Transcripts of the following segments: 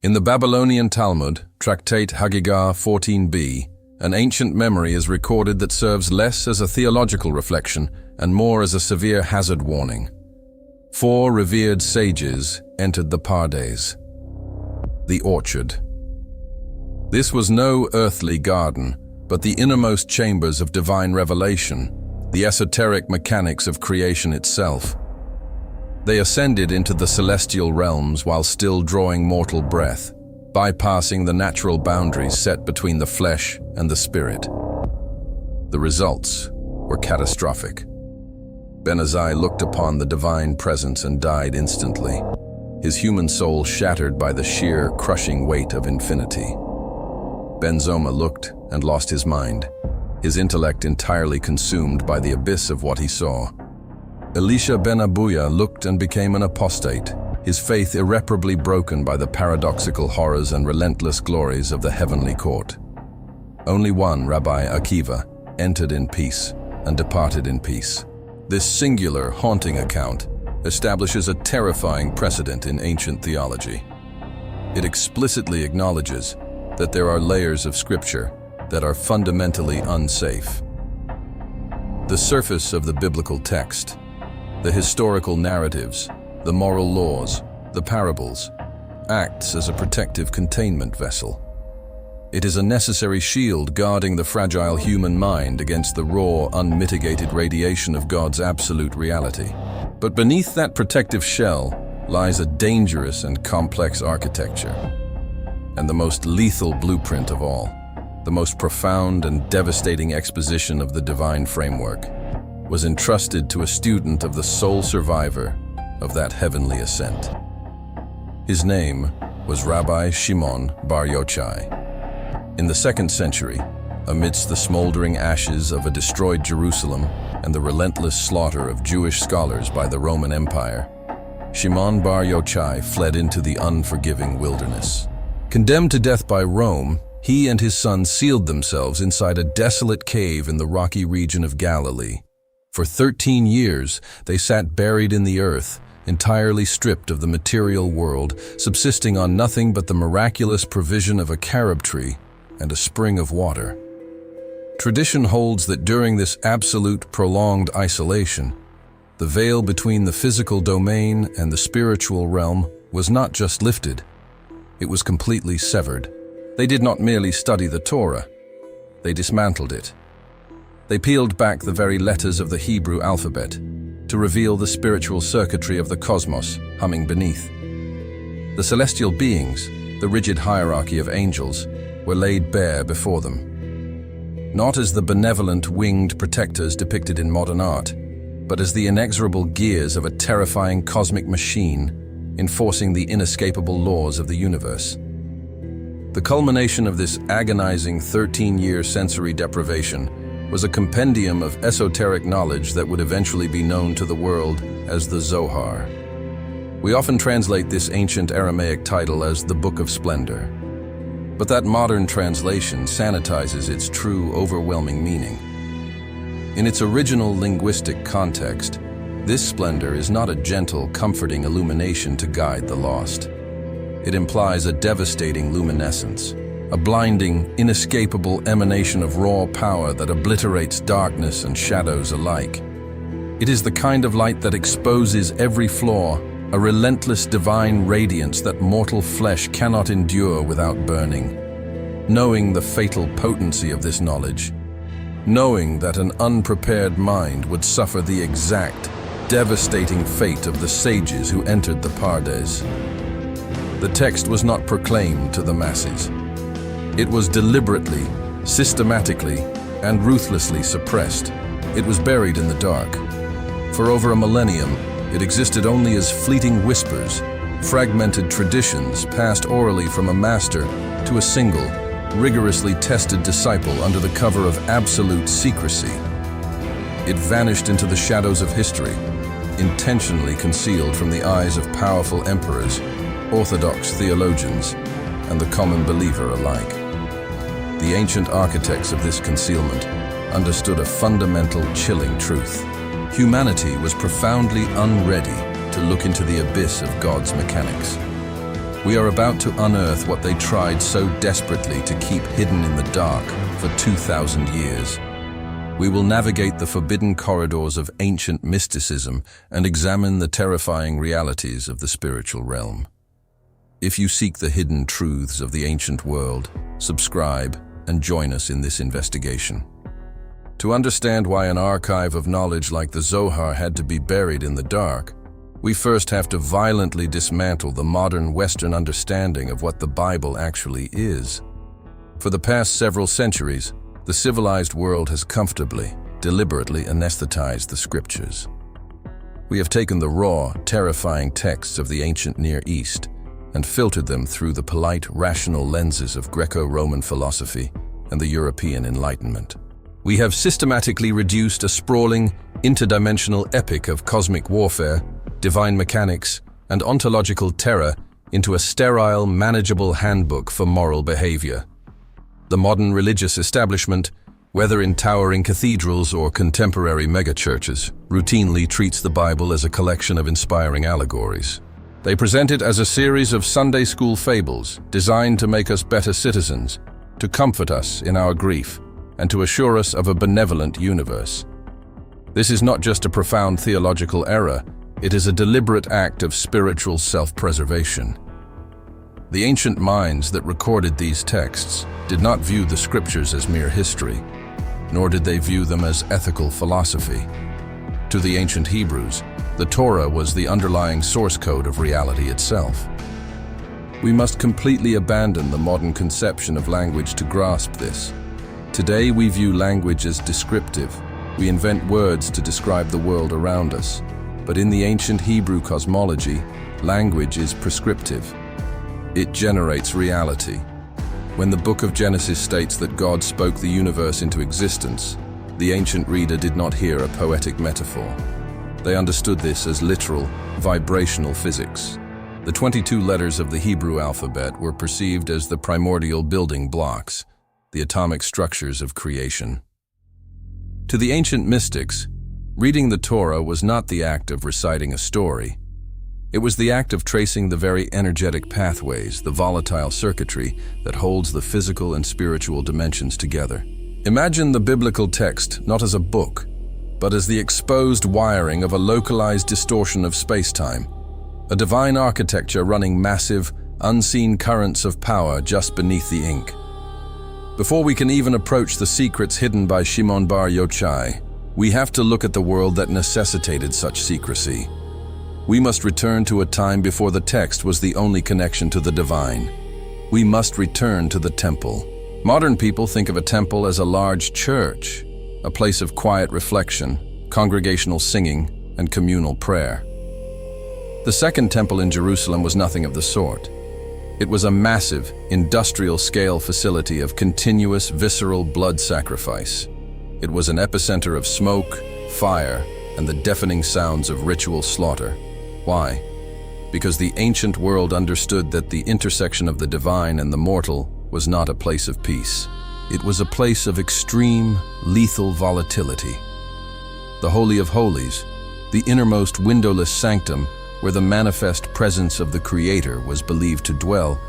In the Babylonian Talmud, Tractate Hagigah 14b, an ancient memory is recorded that serves less as a theological reflection and more as a severe hazard warning. 4 revered sages entered the Pardes, the orchard. This was no earthly garden, but the innermost chambers of divine revelation, the esoteric mechanics of creation itself. They ascended into the celestial realms while still drawing mortal breath, bypassing the natural boundaries set between the flesh and the spirit. The results were catastrophic. Ben-Azai looked upon the divine presence and died instantly, his human soul shattered by the sheer, crushing weight of infinity. Ben-Zoma looked and lost his mind, his intellect entirely consumed by the abyss of what he saw. Elisha ben Abuya looked and became an apostate, his faith irreparably broken by the paradoxical horrors and relentless glories of the heavenly court. Only one, Rabbi Akiva, entered in peace and departed in peace. This singular, haunting account establishes a terrifying precedent in ancient theology. It explicitly acknowledges that there are layers of scripture that are fundamentally unsafe. The surface of the biblical text, the historical narratives, the moral laws, the parables, acts as a protective containment vessel. It is a necessary shield guarding the fragile human mind against the raw, unmitigated radiation of God's absolute reality. But beneath that protective shell lies a dangerous and complex architecture. And the most lethal blueprint of all, the most profound and devastating exposition of the divine framework, was entrusted to a student of the sole survivor of that heavenly ascent. His name was Rabbi Shimon bar Yochai. In the 2nd century, amidst the smoldering ashes of a destroyed Jerusalem and the relentless slaughter of Jewish scholars by the Roman Empire, Shimon bar Yochai fled into the unforgiving wilderness. Condemned to death by Rome, he and his son sealed themselves inside a desolate cave in the rocky region of Galilee. For 13 years, they sat buried in the earth, entirely stripped of the material world, subsisting on nothing but the miraculous provision of a carob tree and a spring of water. Tradition holds that during this absolute, prolonged isolation, the veil between the physical domain and the spiritual realm was not just lifted, it was completely severed. They did not merely study the Torah, they dismantled it. They peeled back the very letters of the Hebrew alphabet to reveal the spiritual circuitry of the cosmos humming beneath. The celestial beings, the rigid hierarchy of angels, were laid bare before them. Not as the benevolent winged protectors depicted in modern art, but as the inexorable gears of a terrifying cosmic machine enforcing the inescapable laws of the universe. The culmination of this agonizing 13-year sensory deprivation was a compendium of esoteric knowledge that would eventually be known to the world as the Zohar. We often translate this ancient Aramaic title as the Book of Splendor. But that modern translation sanitizes its true, overwhelming meaning. In its original linguistic context, this splendor is not a gentle, comforting illumination to guide the lost. It implies a devastating luminescence, a blinding, inescapable emanation of raw power that obliterates darkness and shadows alike. It is the kind of light that exposes every flaw, a relentless divine radiance that mortal flesh cannot endure without burning. Knowing the fatal potency of this knowledge, knowing that an unprepared mind would suffer the exact, devastating fate of the sages who entered the Pardes. The text was not proclaimed to the masses. It was deliberately, systematically, and ruthlessly suppressed. It was buried in the dark. For over a millennium, it existed only as fleeting whispers, fragmented traditions passed orally from a master to a single, rigorously tested disciple under the cover of absolute secrecy. It vanished into the shadows of history, intentionally concealed from the eyes of powerful emperors, orthodox theologians, and the common believer alike. The ancient architects of this concealment understood a fundamental, chilling truth. Humanity was profoundly unready to look into the abyss of God's mechanics. We are about to unearth what they tried so desperately to keep hidden in the dark for 2,000 years. We will navigate the forbidden corridors of ancient mysticism and examine the terrifying realities of the spiritual realm. If you seek the hidden truths of the ancient world, subscribe and join us in this investigation. To understand why an archive of knowledge like the Zohar had to be buried in the dark, we first have to violently dismantle the modern Western understanding of what the Bible actually is. For the past several centuries, the civilized world has comfortably, deliberately anesthetized the scriptures. We have taken the raw, terrifying texts of the ancient Near East and filtered them through the polite, rational lenses of Greco-Roman philosophy and the European Enlightenment. We have systematically reduced a sprawling, interdimensional epic of cosmic warfare, divine mechanics, and ontological terror into a sterile, manageable handbook for moral behavior. The modern religious establishment, whether in towering cathedrals or contemporary megachurches, routinely treats the Bible as a collection of inspiring allegories. They present it as a series of Sunday school fables designed to make us better citizens, to comfort us in our grief, and to assure us of a benevolent universe. This is not just a profound theological error, it is a deliberate act of spiritual self-preservation. The ancient minds that recorded these texts did not view the scriptures as mere history, nor did they view them as ethical philosophy. To the ancient Hebrews, the Torah was the underlying source code of reality itself. We must completely abandon the modern conception of language to grasp this. Today we view language as descriptive. We invent words to describe the world around us. But in the ancient Hebrew cosmology, language is prescriptive. It generates reality. When the book of Genesis states that God spoke the universe into existence, the ancient reader did not hear a poetic metaphor. They understood this as literal, vibrational physics. The 22 letters of the Hebrew alphabet were perceived as the primordial building blocks, the atomic structures of creation. To the ancient mystics, reading the Torah was not the act of reciting a story. It was the act of tracing the very energetic pathways, the volatile circuitry that holds the physical and spiritual dimensions together. Imagine the biblical text not as a book, but as the exposed wiring of a localized distortion of space-time, a divine architecture running massive, unseen currents of power just beneath the ink. Before we can even approach the secrets hidden by Shimon bar Yochai, we have to look at the world that necessitated such secrecy. We must return to a time before the text was the only connection to the divine. We must return to the temple. Modern people think of a temple as a large church, a place of quiet reflection, congregational singing, and communal prayer. The second temple in Jerusalem was nothing of the sort. It was a massive, industrial-scale facility of continuous, visceral blood sacrifice. It was an epicenter of smoke, fire, and the deafening sounds of ritual slaughter. Why? Because the ancient world understood that the intersection of the divine and the mortal was not a place of peace. It was a place of extreme, lethal volatility. The Holy of Holies, the innermost windowless sanctum where the manifest presence of the Creator was believed to dwell,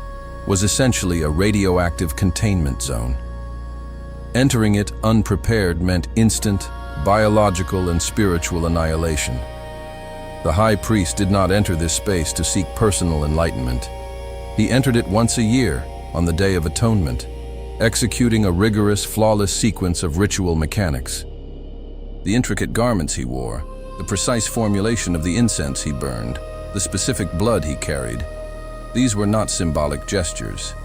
was essentially a radioactive containment zone. Entering it unprepared meant instant, biological and spiritual annihilation. The high priest did not enter this space to seek personal enlightenment. He entered it once a year, on the Day of Atonement, executing a rigorous, flawless sequence of ritual mechanics. The intricate garments he wore, the precise formulation of the incense he burned, the specific blood he carried, these were not symbolic gestures.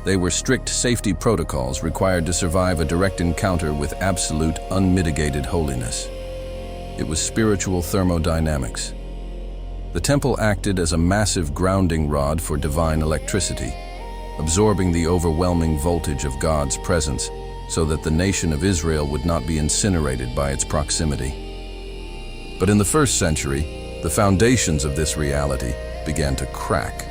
They were strict safety protocols required to survive a direct encounter with absolute, unmitigated holiness. It was spiritual thermodynamics. The temple acted as a massive grounding rod for divine electricity, absorbing the overwhelming voltage of God's presence so that the nation of Israel would not be incinerated by its proximity. But in the first century, the foundations of this reality began to crack.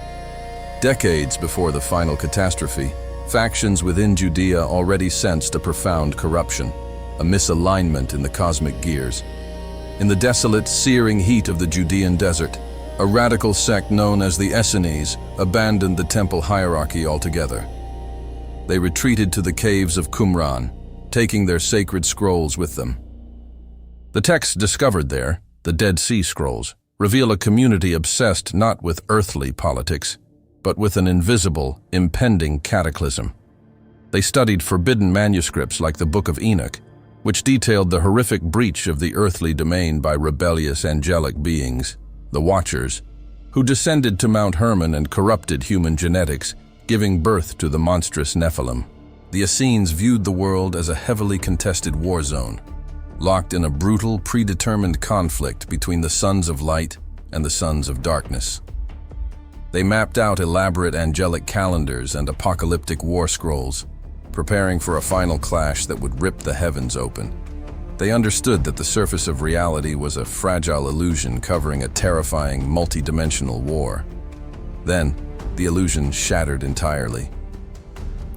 Decades before the final catastrophe, factions within Judea already sensed a profound corruption, a misalignment in the cosmic gears. In the desolate, searing heat of the Judean desert, A radical sect known as the Essenes abandoned the temple hierarchy altogether. They retreated to the caves of Qumran, taking their sacred scrolls with them. The texts discovered there, the Dead Sea Scrolls, reveal a community obsessed not with earthly politics, but with an invisible, impending cataclysm. They studied forbidden manuscripts like the Book of Enoch, which detailed the horrific breach of the earthly domain by rebellious angelic beings, the Watchers, who descended to Mount Hermon and corrupted human genetics, giving birth to the monstrous Nephilim. The Essenes viewed the world as a heavily contested war zone, locked in a brutal, predetermined conflict between the sons of light and the sons of darkness. They mapped out elaborate angelic calendars and apocalyptic war scrolls, preparing for a final clash that would rip the heavens open. They understood that the surface of reality was a fragile illusion covering a terrifying, multi-dimensional war. Then, the illusion shattered entirely.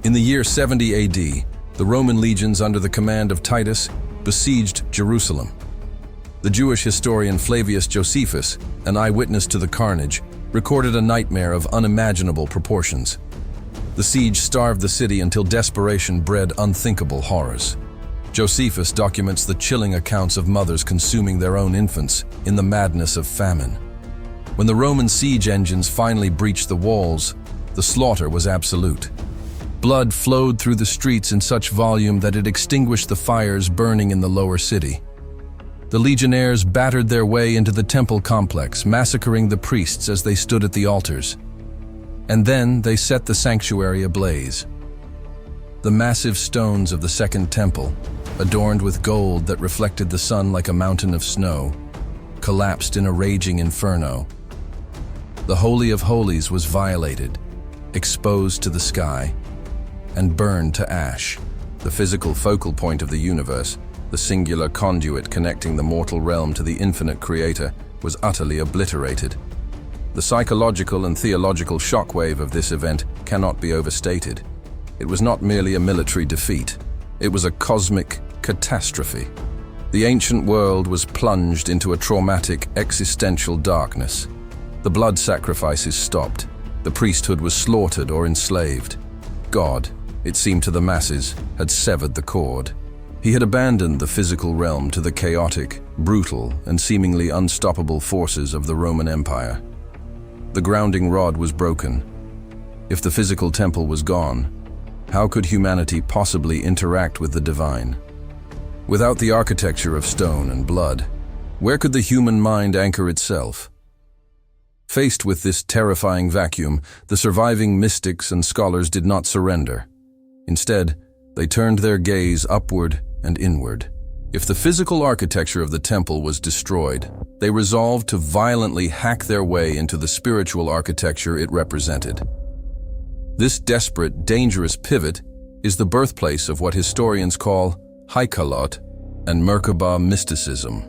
In the year 70 AD, the Roman legions under the command of Titus besieged Jerusalem. The Jewish historian Flavius Josephus, an eyewitness to the carnage, recorded a nightmare of unimaginable proportions. The siege starved the city until desperation bred unthinkable horrors. Josephus documents the chilling accounts of mothers consuming their own infants in the madness of famine. When the Roman siege engines finally breached the walls, the slaughter was absolute. Blood flowed through the streets in such volume that it extinguished the fires burning in the lower city. The legionnaires battered their way into the temple complex, massacring the priests as they stood at the altars. And then they set the sanctuary ablaze. The massive stones of the Second Temple, adorned with gold that reflected the sun like a mountain of snow, collapsed in a raging inferno. The Holy of Holies was violated, exposed to the sky, and burned to ash. The physical focal point of the universe, the singular conduit connecting the mortal realm to the infinite creator, was utterly obliterated. The psychological and theological shockwave of this event cannot be overstated. It was not merely a military defeat. It was a cosmic catastrophe. The ancient world was plunged into a traumatic existential darkness. The blood sacrifices stopped. The priesthood was slaughtered or enslaved. God, it seemed to the masses, had severed the cord. He had abandoned the physical realm to the chaotic, brutal, and seemingly unstoppable forces of the Roman Empire. The grounding rod was broken. If the physical temple was gone, how could humanity possibly interact with the divine? Without the architecture of stone and blood, where could the human mind anchor itself? Faced with this terrifying vacuum, the surviving mystics and scholars did not surrender. Instead, they turned their gaze upward and inward. If the physical architecture of the temple was destroyed, they resolved to violently hack their way into the spiritual architecture it represented. This desperate, dangerous pivot is the birthplace of what historians call Haikalot and Merkabah mysticism.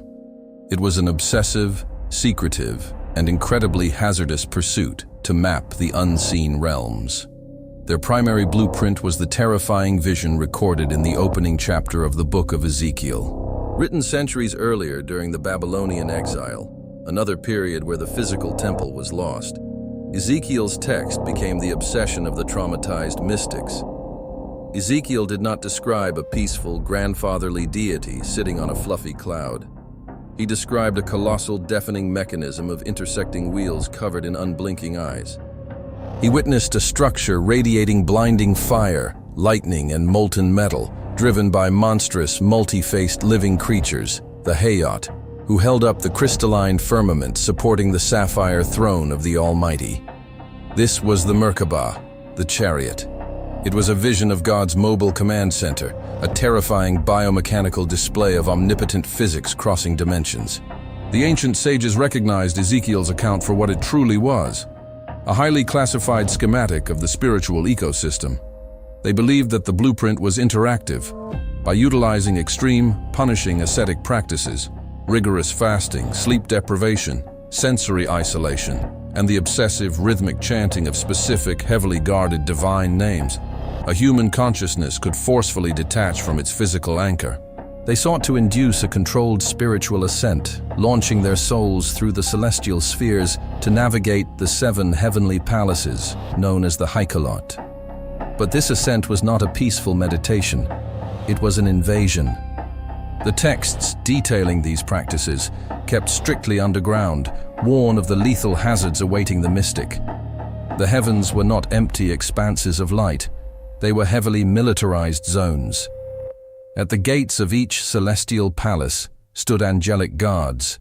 It was an obsessive, secretive, and incredibly hazardous pursuit to map the unseen realms. Their primary blueprint was the terrifying vision recorded in the opening chapter of the Book of Ezekiel. Written centuries earlier during the Babylonian exile, another period where the physical temple was lost, Ezekiel's text became the obsession of the traumatized mystics. Ezekiel did not describe a peaceful, grandfatherly deity sitting on a fluffy cloud. He described a colossal, deafening mechanism of intersecting wheels covered in unblinking eyes. He witnessed a structure radiating blinding fire, lightning, and molten metal, driven by monstrous, multi-faced living creatures, the Hayat, who held up the crystalline firmament supporting the sapphire throne of the Almighty. This was the Merkabah, the chariot. It was a vision of God's mobile command center, a terrifying biomechanical display of omnipotent physics crossing dimensions. The ancient sages recognized Ezekiel's account for what it truly was, a highly classified schematic of the spiritual ecosystem. They believed that the blueprint was interactive. By utilizing extreme, punishing ascetic practices, rigorous fasting, sleep deprivation, sensory isolation, and the obsessive rhythmic chanting of specific, heavily guarded divine names, a human consciousness could forcefully detach from its physical anchor. They sought to induce a controlled spiritual ascent, launching their souls through the celestial spheres to navigate the 7 heavenly palaces, known as the Heikalot. But this ascent was not a peaceful meditation. It was an invasion. The texts detailing these practices, kept strictly underground, warn of the lethal hazards awaiting the mystic. The heavens were not empty expanses of light. They were heavily militarized zones. At the gates of each celestial palace stood angelic guards.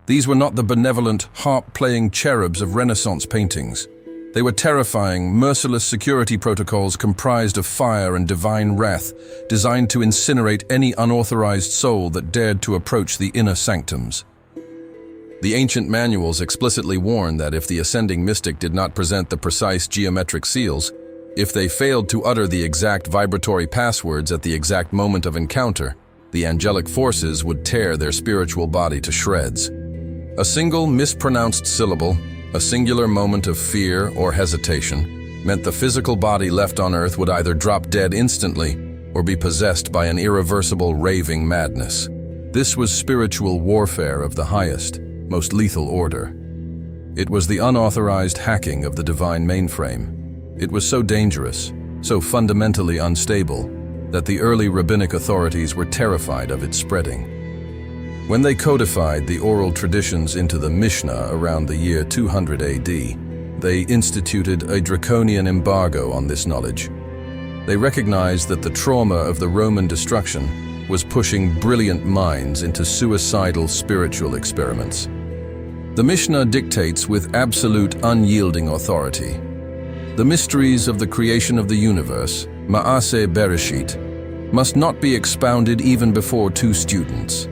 These were not the benevolent, harp-playing cherubs of Renaissance paintings. They were terrifying, merciless security protocols comprised of fire and divine wrath, designed to incinerate any unauthorized soul that dared to approach the inner sanctums. The ancient manuals explicitly warned that if the ascending mystic did not present the precise geometric seals, if they failed to utter the exact vibratory passwords at the exact moment of encounter, the angelic forces would tear their spiritual body to shreds. A single mispronounced syllable, a singular moment of fear or hesitation, meant the physical body left on earth would either drop dead instantly or be possessed by an irreversible raving madness. This was spiritual warfare of the highest, most lethal order. It was the unauthorized hacking of the divine mainframe. It was so dangerous, so fundamentally unstable, that the early rabbinic authorities were terrified of its spreading. When they codified the oral traditions into the Mishnah around the year 200 AD, they instituted a draconian embargo on this knowledge. They recognized that the trauma of the Roman destruction was pushing brilliant minds into suicidal spiritual experiments. The Mishnah dictates with absolute unyielding authority. The mysteries of the creation of the universe, Ma'aseh Bereshit, must not be expounded even before 2 students.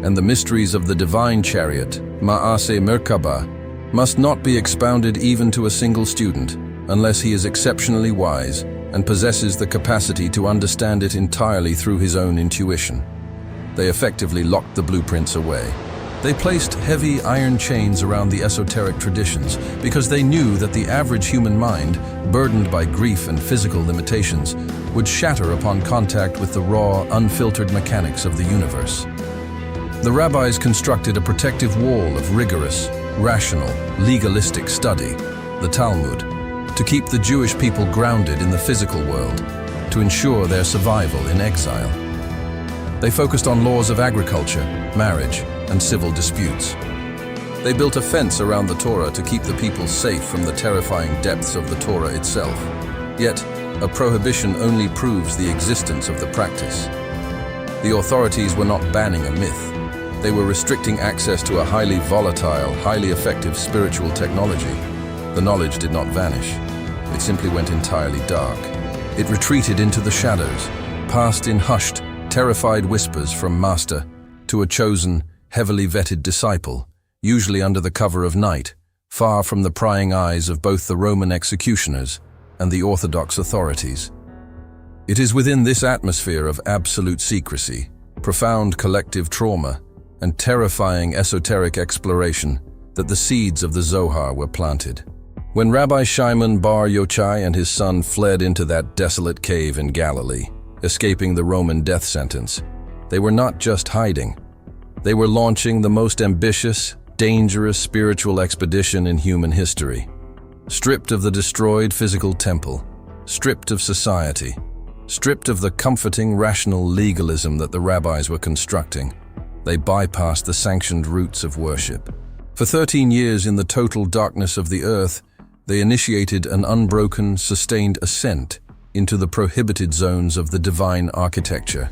And the mysteries of the divine chariot, Ma'aseh Merkabah, must not be expounded even to a single student, unless he is exceptionally wise and possesses the capacity to understand it entirely through his own intuition. They effectively locked the blueprints away. They placed heavy iron chains around the esoteric traditions because they knew that the average human mind, burdened by grief and physical limitations, would shatter upon contact with the raw, unfiltered mechanics of the universe. The rabbis constructed a protective wall of rigorous, rational, legalistic study, the Talmud, to keep the Jewish people grounded in the physical world, to ensure their survival in exile. They focused on laws of agriculture, marriage, and civil disputes. They built a fence around the Torah to keep the people safe from the terrifying depths of the Torah itself. Yet, a prohibition only proves the existence of the practice. The authorities were not banning a myth. They were restricting access to a highly volatile, highly effective spiritual technology. The knowledge did not vanish. It simply went entirely dark. It retreated into the shadows, passed in hushed, terrified whispers from master to a chosen, heavily vetted disciple, usually under the cover of night, far from the prying eyes of both the Roman executioners and the orthodox authorities. It is within this atmosphere of absolute secrecy, profound collective trauma, and terrifying esoteric exploration that the seeds of the Zohar were planted. When Rabbi Shimon bar Yochai and his son fled into that desolate cave in Galilee, escaping the Roman death sentence, they were not just hiding. They were launching the most ambitious, dangerous spiritual expedition in human history. Stripped of the destroyed physical temple, stripped of society, stripped of the comforting, rational legalism that the rabbis were constructing, they bypassed the sanctioned routes of worship. For 13 years in the total darkness of the earth, they initiated an unbroken, sustained ascent into the prohibited zones of the divine architecture.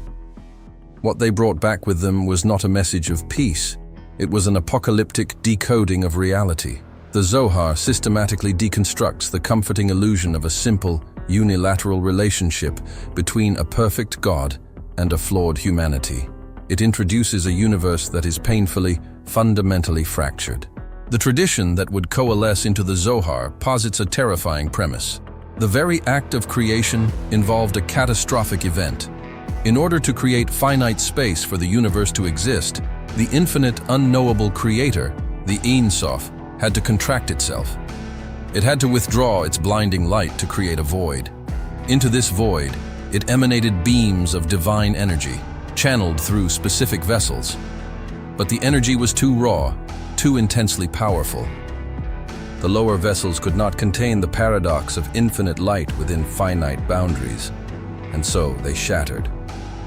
What they brought back with them was not a message of peace. It was an apocalyptic decoding of reality. The Zohar systematically deconstructs the comforting illusion of a simple, unilateral relationship between a perfect God and a flawed humanity. It introduces a universe that is painfully, fundamentally fractured. The tradition that would coalesce into the Zohar posits a terrifying premise. The very act of creation involved a catastrophic event. In order to create finite space for the universe to exist, the infinite, unknowable creator, the Ein Sof, had to contract itself. It had to withdraw its blinding light to create a void. Into this void, it emanated beams of divine energy, channeled through specific vessels. But the energy was too raw, too intensely powerful. The lower vessels could not contain the paradox of infinite light within finite boundaries, and so they shattered.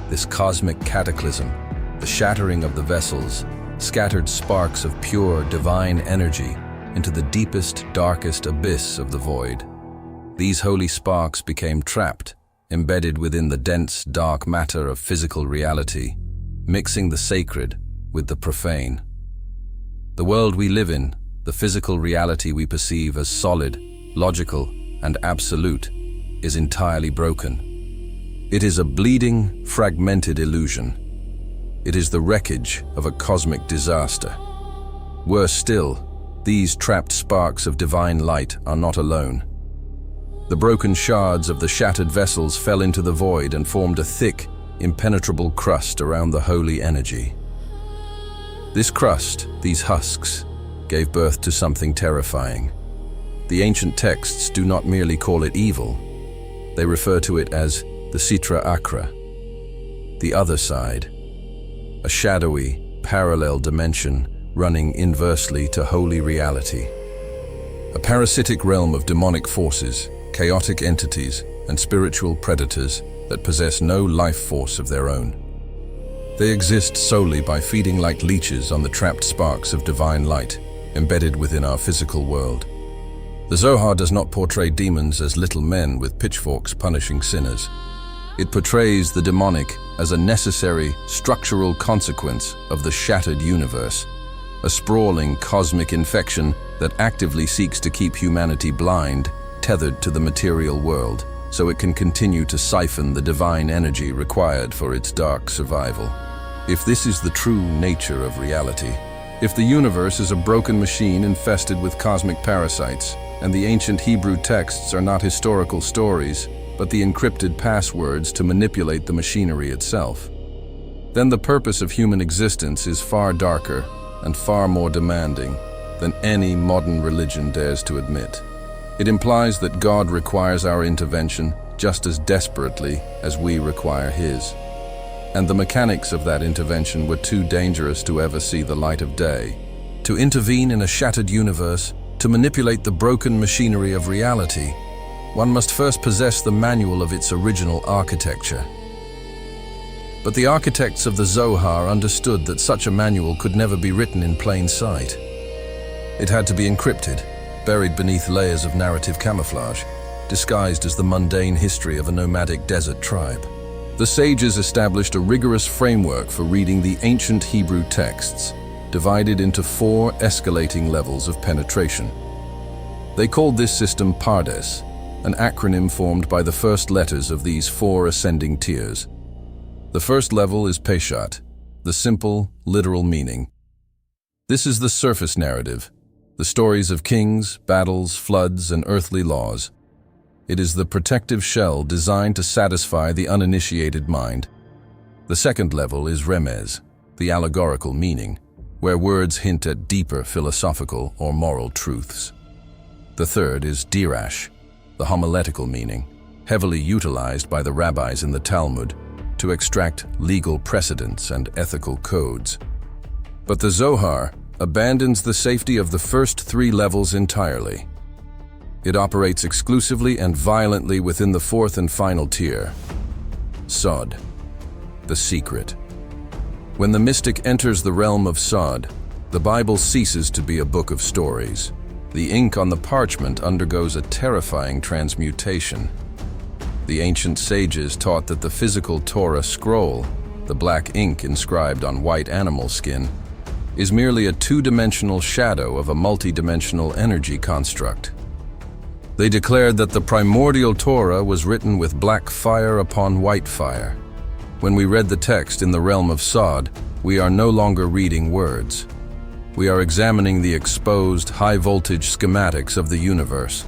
This cosmic cataclysm, the shattering of the vessels, scattered sparks of pure divine energy into the deepest, darkest abyss of the void. These holy sparks became trapped, embedded within the dense, dark matter of physical reality, mixing the sacred with the profane. The world we live in, the physical reality we perceive as solid, logical, and absolute, is entirely broken. It is a bleeding, fragmented illusion. It is the wreckage of a cosmic disaster. Worse still, these trapped sparks of divine light are not alone. The broken shards of the shattered vessels fell into the void and formed a thick, impenetrable crust around the holy energy. This crust, these husks, gave birth to something terrifying. The ancient texts do not merely call it evil. They refer to it as the Sitra Achra, the other side, a shadowy, parallel dimension running inversely to holy reality. A parasitic realm of demonic forces, chaotic entities, and spiritual predators that possess no life force of their own. They exist solely by feeding like leeches on the trapped sparks of divine light embedded within our physical world. The Zohar does not portray demons as little men with pitchforks punishing sinners. It portrays the demonic as a necessary, structural consequence of the shattered universe, a sprawling cosmic infection that actively seeks to keep humanity blind, tethered to the material world, so it can continue to siphon the divine energy required for its dark survival. If this is the true nature of reality, if the universe is a broken machine infested with cosmic parasites, and the ancient Hebrew texts are not historical stories, but the encrypted passwords to manipulate the machinery itself, then the purpose of human existence is far darker and far more demanding than any modern religion dares to admit. It implies that God requires our intervention just as desperately as we require His. And the mechanics of that intervention were too dangerous to ever see the light of day. To intervene in a shattered universe, to manipulate the broken machinery of reality, one must first possess the manual of its original architecture. But the architects of the Zohar understood that such a manual could never be written in plain sight. It had to be encrypted, buried beneath layers of narrative camouflage, disguised as the mundane history of a nomadic desert tribe. The sages established a rigorous framework for reading the ancient Hebrew texts, divided into 4 escalating levels of penetration. They called this system Pardes, an acronym formed by the first letters of these 4 ascending tiers. The first level is Peshat, the simple, literal meaning. This is the surface narrative, the stories of kings, battles, floods, and earthly laws. It is the protective shell designed to satisfy the uninitiated mind. The second level is Remez, the allegorical meaning, where words hint at deeper philosophical or moral truths. The third is Dirash, the homiletical meaning, heavily utilized by the rabbis in the Talmud to extract legal precedents and ethical codes. But the Zohar abandons the safety of the first 3 levels entirely. It operates exclusively and violently within the 4th and final tier, Sod, the secret. When the mystic enters the realm of Sod, the Bible ceases to be a book of stories. The ink on the parchment undergoes a terrifying transmutation. The ancient sages taught that the physical Torah scroll, the black ink inscribed on white animal skin, is merely a 2-dimensional shadow of a multi-dimensional energy construct. They declared that the primordial Torah was written with black fire upon white fire. When we read the text in the realm of Sod, we are no longer reading words. We are examining the exposed, high-voltage schematics of the universe.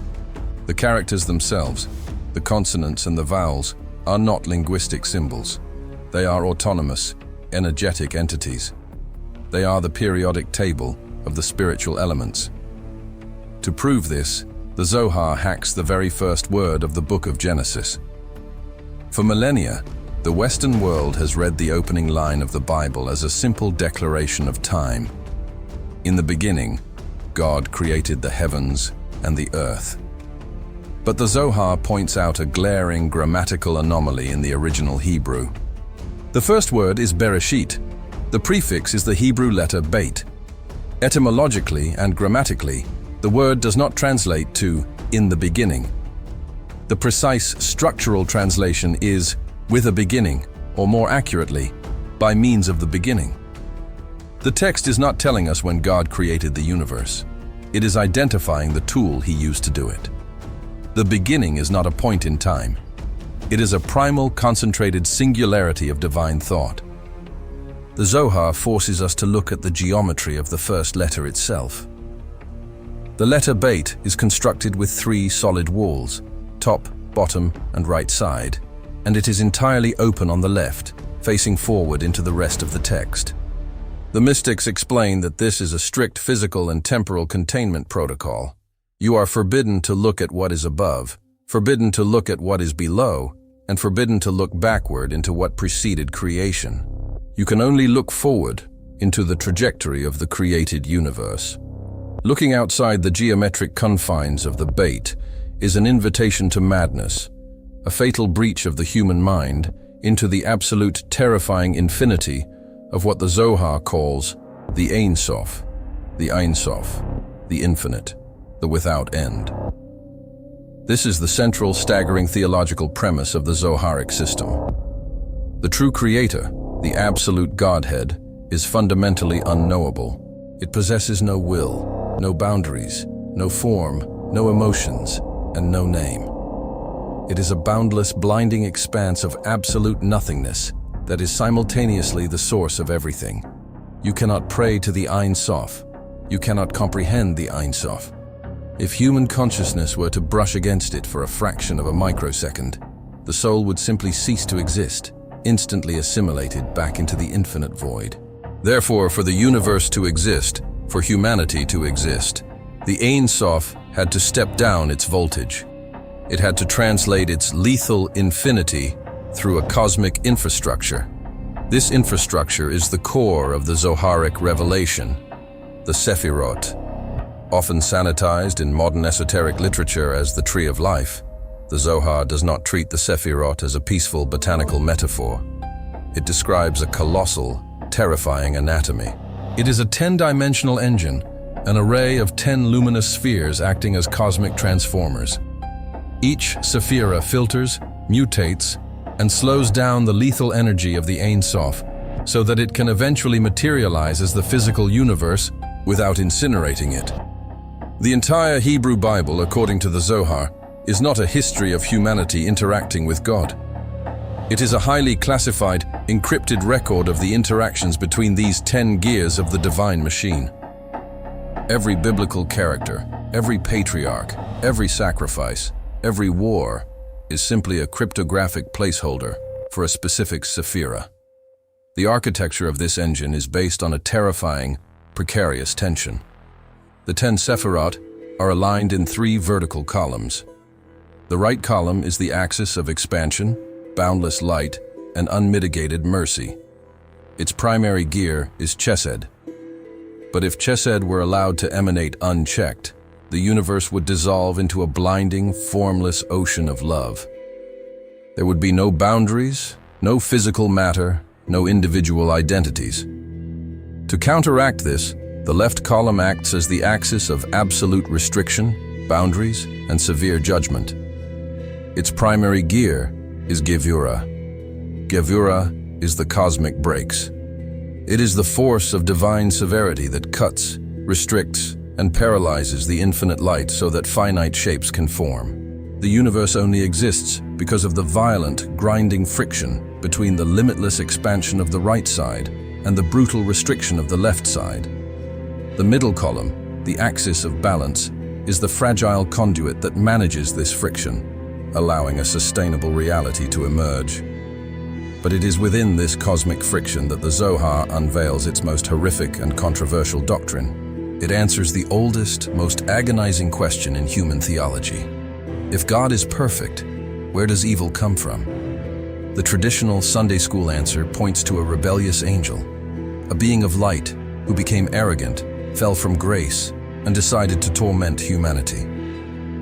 The characters themselves, the consonants and the vowels, are not linguistic symbols. They are autonomous, energetic entities. They are the periodic table of the spiritual elements. To prove this, the Zohar hacks the very first word of the book of Genesis. For millennia, The Western world has read the opening line of the Bible as a simple declaration of time. In the beginning, God created the heavens and the earth. But the Zohar points out a glaring grammatical anomaly in the original Hebrew. The first word is Bereshit. The prefix is the Hebrew letter Bet. Etymologically and grammatically, the word does not translate to "in the beginning." The precise structural translation is "with a beginning," or more accurately, "by means of the beginning." The text is not telling us when God created the universe. It is identifying the tool he used to do it. The beginning is not a point in time. It is a primal, concentrated singularity of divine thought. The Zohar forces us to look at the geometry of the first letter itself. The letter Bet is constructed with 3 solid walls, top, bottom, and right side, and it is entirely open on the left, facing forward into the rest of the text. The mystics explain that this is a strict physical and temporal containment protocol. You are forbidden to look at what is above, forbidden to look at what is below, and forbidden to look backward into what preceded creation. You can only look forward into the trajectory of the created universe. Looking outside the geometric confines of the Bet is an invitation to madness, a fatal breach of the human mind into the absolute terrifying infinity of what the Zohar calls the Ein Sof, the Ein Sof, the infinite, the without end. This is the central, staggering theological premise of the Zoharic system. The true creator, the absolute Godhead, is fundamentally unknowable. It possesses no will, no boundaries, no form, no emotions, and no name. It is a boundless, blinding expanse of absolute nothingness that is simultaneously the source of everything. You cannot pray to the Ein Sof. You cannot comprehend the Ein Sof. If human consciousness were to brush against it for a fraction of a microsecond, the soul would simply cease to exist, instantly assimilated back into the infinite void. Therefore, for the universe to exist, for humanity to exist, the Ein Sof had to step down its voltage. It had to translate its lethal infinity through a cosmic infrastructure. This infrastructure is the core of the Zoharic revelation, the Sefirot. Often sanitized in modern esoteric literature as the Tree of Life, the Zohar does not treat the Sefirot as a peaceful botanical metaphor. It describes a colossal, terrifying anatomy. It is a 10-dimensional engine, an array of 10 luminous spheres acting as cosmic transformers. Each sephira filters, mutates, and slows down the lethal energy of the Ein Sof so that it can eventually materialize as the physical universe without incinerating it. The entire Hebrew Bible, according to the Zohar, is not a history of humanity interacting with God. It is a highly classified, encrypted record of the interactions between these 10 gears of the divine machine. Every biblical character, every patriarch, every sacrifice, every war is simply a cryptographic placeholder for a specific sephira. The architecture of this engine is based on a terrifying, precarious tension. The 10 Sephirot are aligned in 3 vertical columns. The right column is the axis of expansion, boundless light, and unmitigated mercy. Its primary gear is Chesed. But if Chesed were allowed to emanate unchecked, the universe would dissolve into a blinding, formless ocean of love. There would be no boundaries, no physical matter, no individual identities. To counteract this, the left column acts as the axis of absolute restriction, boundaries, and severe judgment. Its primary gear is Gevura. Gevura is the cosmic brakes. It is the force of divine severity that cuts, restricts, and paralyzes the infinite light so that finite shapes can form. The universe only exists because of the violent, grinding friction between the limitless expansion of the right side and the brutal restriction of the left side. The middle column, the axis of balance, is the fragile conduit that manages this friction, allowing a sustainable reality to emerge. But it is within this cosmic friction that the Zohar unveils its most horrific and controversial doctrine. It answers the oldest, most agonizing question in human theology. If God is perfect, where does evil come from? The The traditional Sunday school answer points to a rebellious angel, a being of light who became arrogant, fell from grace, and decided to torment humanity.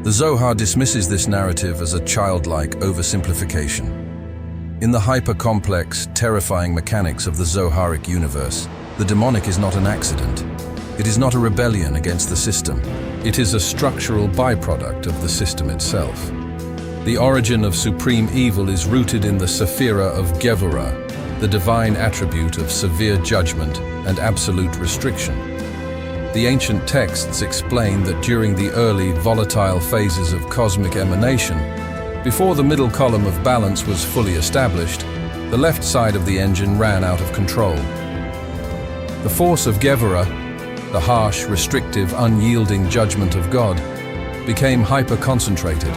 The Zohar dismisses this narrative as a childlike oversimplification. In the hyper-complex, terrifying mechanics of the Zoharic universe, the demonic is not an accident. It is not a rebellion against the system. It is a structural byproduct of the system itself. The origin of supreme evil is rooted in the Sephira of Gevurah, the divine attribute of severe judgment and absolute restriction. The ancient texts explain that during the early, volatile phases of cosmic emanation, before the middle column of balance was fully established, the left side of the engine ran out of control. The force of Gevurah, the harsh, restrictive, unyielding judgment of God, became hyper-concentrated.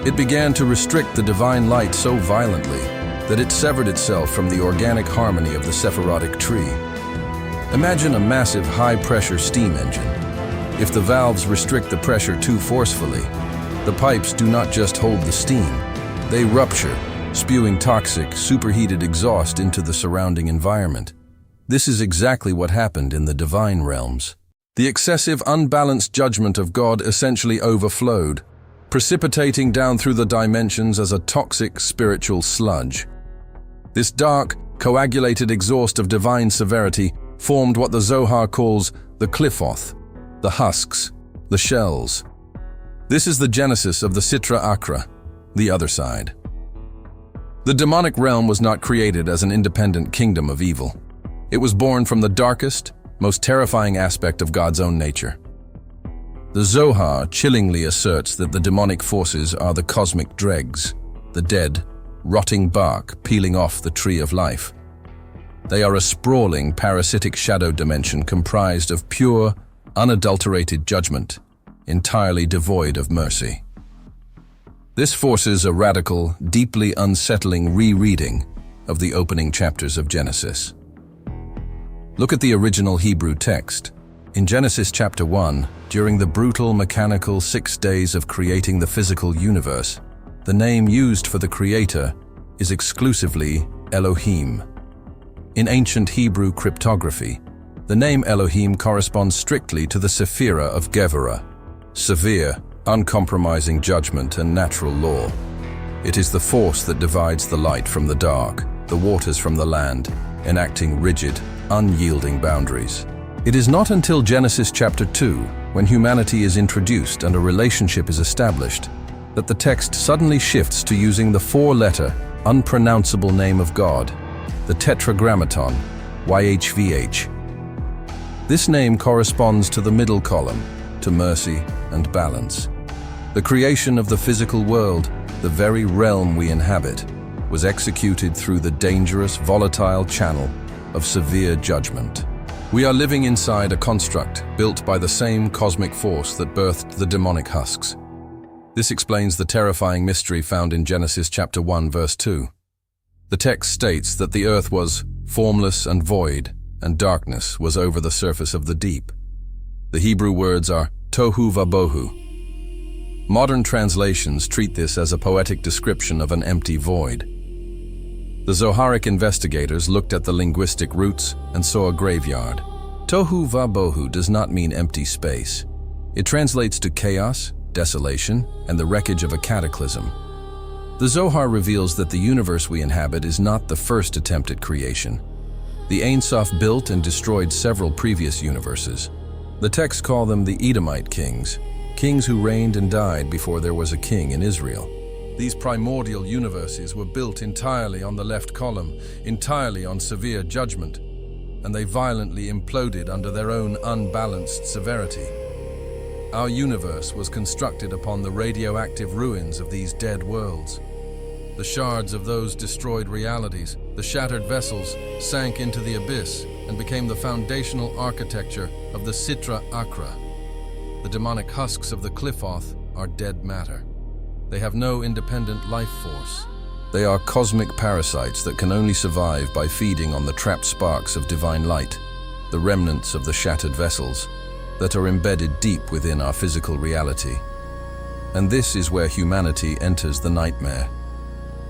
It began to restrict the divine light so violently that it severed itself from the organic harmony of the Sefirotic tree. Imagine a massive high-pressure steam engine. If the valves restrict the pressure too forcefully, the pipes do not just hold the steam, they rupture, spewing toxic, superheated exhaust into the surrounding environment. This is exactly what happened in the divine realms. The excessive, unbalanced judgment of God essentially overflowed, precipitating down through the dimensions as a toxic spiritual sludge. This dark, coagulated exhaust of divine severity formed what the Zohar calls the Qliphoth, the husks, the shells. This is the genesis of the Sitra Achra, the other side. The demonic realm was not created as an independent kingdom of evil. It was born from the darkest, most terrifying aspect of God's own nature. The Zohar chillingly asserts that the demonic forces are the cosmic dregs, the dead, rotting bark peeling off the tree of life. They are a sprawling, parasitic shadow dimension comprised of pure, unadulterated judgment, entirely devoid of mercy. This forces a radical, deeply unsettling rereading of the opening chapters of Genesis. Look at the original Hebrew text. In Genesis chapter 1, during the brutal, mechanical 6 days of creating the physical universe, the name used for the Creator is exclusively Elohim. In ancient Hebrew cryptography, the name Elohim corresponds strictly to the Sephira of Gevurah, severe, uncompromising judgment and natural law. It is the force that divides the light from the dark, the waters from the land, enacting rigid, unyielding boundaries. It is not until Genesis chapter 2, when humanity is introduced and a relationship is established, that the text suddenly shifts to using the 4-letter, unpronounceable name of God, the Tetragrammaton, YHVH. This name corresponds to the middle column, to mercy and balance. The creation of the physical world, the very realm we inhabit, was executed through the dangerous, volatile channel of severe judgment. We are living inside a construct built by the same cosmic force that birthed the demonic husks. This explains the terrifying mystery found in Genesis chapter 1, verse 2. The text states that the earth was formless and void, and darkness was over the surface of the deep. The Hebrew words are tohu vabohu. Modern translations treat this as a poetic description of an empty void. The Zoharic investigators looked at the linguistic roots and saw a graveyard. Tohu vabohu does not mean empty space. It translates to chaos, desolation, and the wreckage of a cataclysm. The Zohar reveals that the universe we inhabit is not the first attempt at creation. The Ein Sof built and destroyed several previous universes. The texts call them the Edomite kings, kings who reigned and died before there was a king in Israel. These primordial universes were built entirely on the left column, entirely on severe judgment, and they violently imploded under their own unbalanced severity. Our universe was constructed upon the radioactive ruins of these dead worlds. The shards of those destroyed realities, the shattered vessels, sank into the abyss and became the foundational architecture of the Sitra Achra. The demonic husks of the Qliphoth are dead matter. They have no independent life force. They are cosmic parasites that can only survive by feeding on the trapped sparks of divine light, the remnants of the shattered vessels that are embedded deep within our physical reality. And this is where humanity enters the nightmare.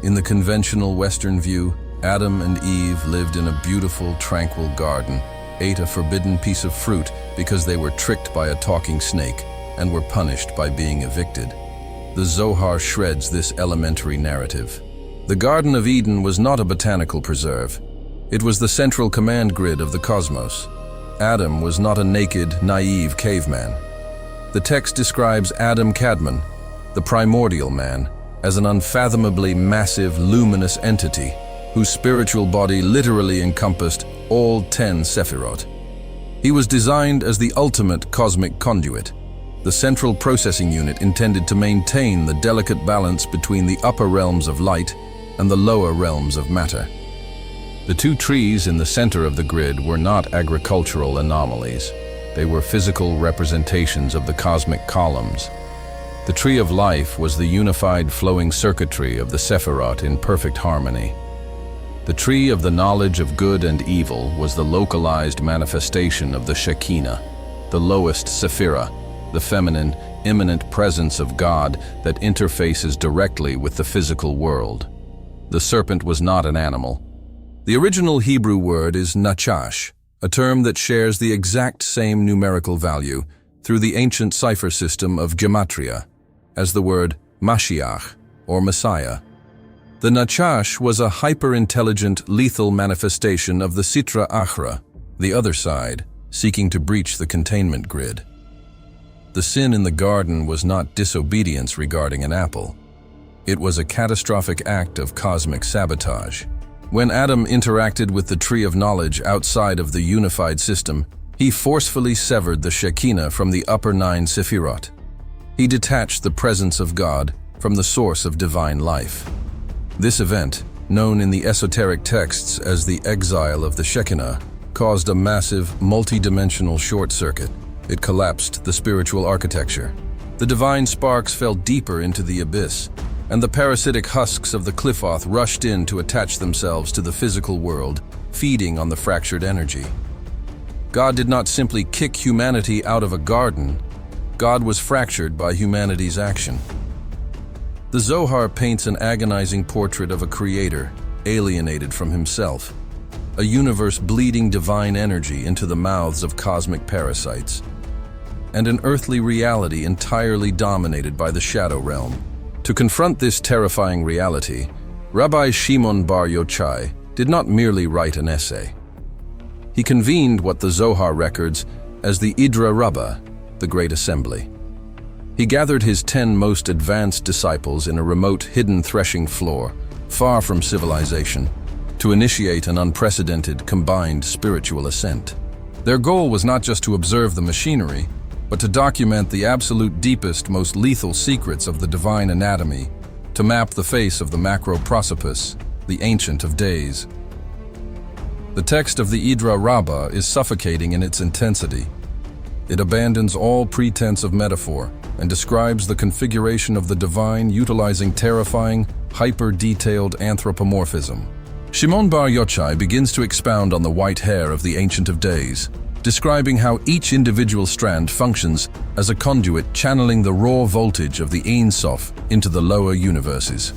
In the conventional Western view, Adam and Eve lived in a beautiful, tranquil garden, ate a forbidden piece of fruit because they were tricked by a talking snake, and were punished by being evicted. The Zohar shreds this elementary narrative. The Garden of Eden was not a botanical preserve. It was the central command grid of the cosmos. Adam was not a naked, naive caveman. The text describes Adam Kadmon, the primordial man, as an unfathomably massive, luminous entity whose spiritual body literally encompassed all 10 Sephirot. He was designed as the ultimate cosmic conduit, the central processing unit intended to maintain the delicate balance between the upper realms of light and the lower realms of matter. The two trees in the center of the grid were not agricultural anomalies. They were physical representations of the cosmic columns. The tree of life was the unified flowing circuitry of the Sephirot in perfect harmony. The tree of the knowledge of good and evil was the localized manifestation of the Shekhinah, the lowest Sephira, the feminine, immanent presence of God that interfaces directly with the physical world. The serpent was not an animal. The original Hebrew word is nachash, a term that shares the exact same numerical value through the ancient cipher system of gematria as the word Mashiach, or Messiah. The Nachash was a hyper-intelligent, lethal manifestation of the Sitra Achra, the other side, seeking to breach the containment grid. The sin in the garden was not disobedience regarding an apple. It was a catastrophic act of cosmic sabotage. When Adam interacted with the tree of knowledge outside of the unified system, he forcefully severed the Shekhinah from the upper 9 Sefirot. He detached the presence of God from the source of divine life. This event, known in the esoteric texts as the Exile of the Shekhinah, caused a massive, multi-dimensional short circuit. It collapsed the spiritual architecture. The divine sparks fell deeper into the abyss, and the parasitic husks of the Qliphoth rushed in to attach themselves to the physical world, feeding on the fractured energy. God did not simply kick humanity out of a garden. God was fractured by humanity's action. The Zohar paints an agonizing portrait of a creator, alienated from himself, a universe bleeding divine energy into the mouths of cosmic parasites, and an earthly reality entirely dominated by the shadow realm. To confront this terrifying reality, Rabbi Shimon bar Yochai did not merely write an essay. He convened what the Zohar records as the Idra Rabbah, the Great Assembly. He gathered his 10 most advanced disciples in a remote, hidden threshing floor, far from civilization, to initiate an unprecedented, combined spiritual ascent. Their goal was not just to observe the machinery, but to document the absolute deepest, most lethal secrets of the divine anatomy, to map the face of the macro-prosopis, the Ancient of Days. The text of the Idra Rabbah is suffocating in its intensity. It abandons all pretense of metaphor and describes the configuration of the divine utilizing terrifying, hyper-detailed anthropomorphism. Shimon bar Yochai begins to expound on the white hair of the Ancient of Days, describing how each individual strand functions as a conduit channeling the raw voltage of the Ein Sof into the lower universes.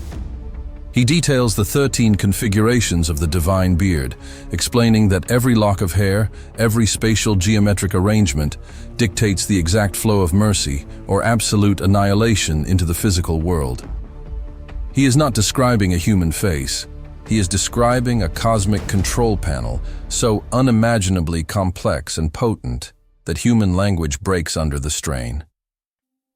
He details the 13 configurations of the divine beard, explaining that every lock of hair, every spatial geometric arrangement, dictates the exact flow of mercy or absolute annihilation into the physical world. He is not describing a human face. He is describing a cosmic control panel so unimaginably complex and potent that human language breaks under the strain.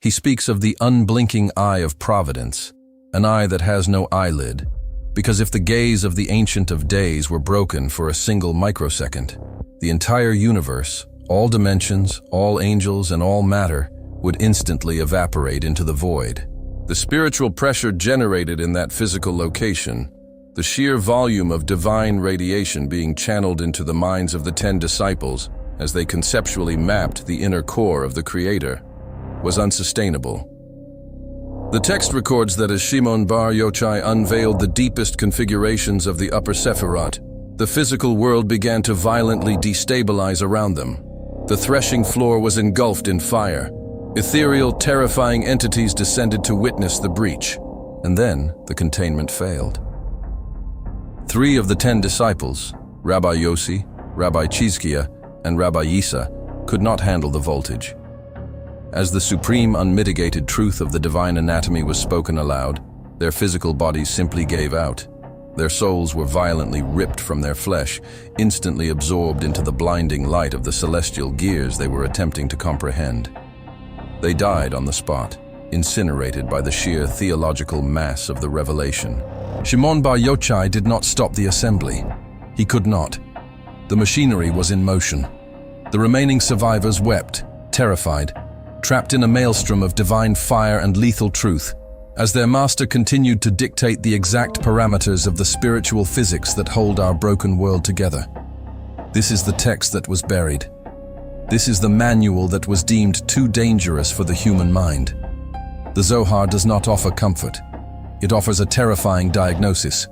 He speaks of the unblinking eye of providence, an eye that has no eyelid, because if the gaze of the Ancient of Days were broken for a single microsecond, the entire universe, all dimensions, all angels, and all matter would instantly evaporate into the void. The spiritual pressure generated in that physical location, the sheer volume of divine radiation being channeled into the minds of the 10 disciples as they conceptually mapped the inner core of the Creator, was unsustainable. The text records that as Shimon bar Yochai unveiled the deepest configurations of the upper Sephirot, the physical world began to violently destabilize around them. The threshing floor was engulfed in fire. Ethereal, terrifying entities descended to witness the breach. And then the containment failed. 3 of the 10 disciples, Rabbi Yossi, Rabbi Chizkiah, and Rabbi Yisa, could not handle the voltage. As the supreme unmitigated truth of the divine anatomy was spoken aloud, their physical bodies simply gave out. Their souls were violently ripped from their flesh, instantly absorbed into the blinding light of the celestial gears they were attempting to comprehend. They died on the spot, incinerated by the sheer theological mass of the revelation. Shimon bar Yochai did not stop the assembly. He could not. The machinery was in motion. The remaining survivors wept, terrified, trapped in a maelstrom of divine fire and lethal truth, as their master continued to dictate the exact parameters of the spiritual physics that hold our broken world together. This is the text that was buried. This is the manual that was deemed too dangerous for the human mind. The Zohar does not offer comfort. It offers a terrifying diagnosis.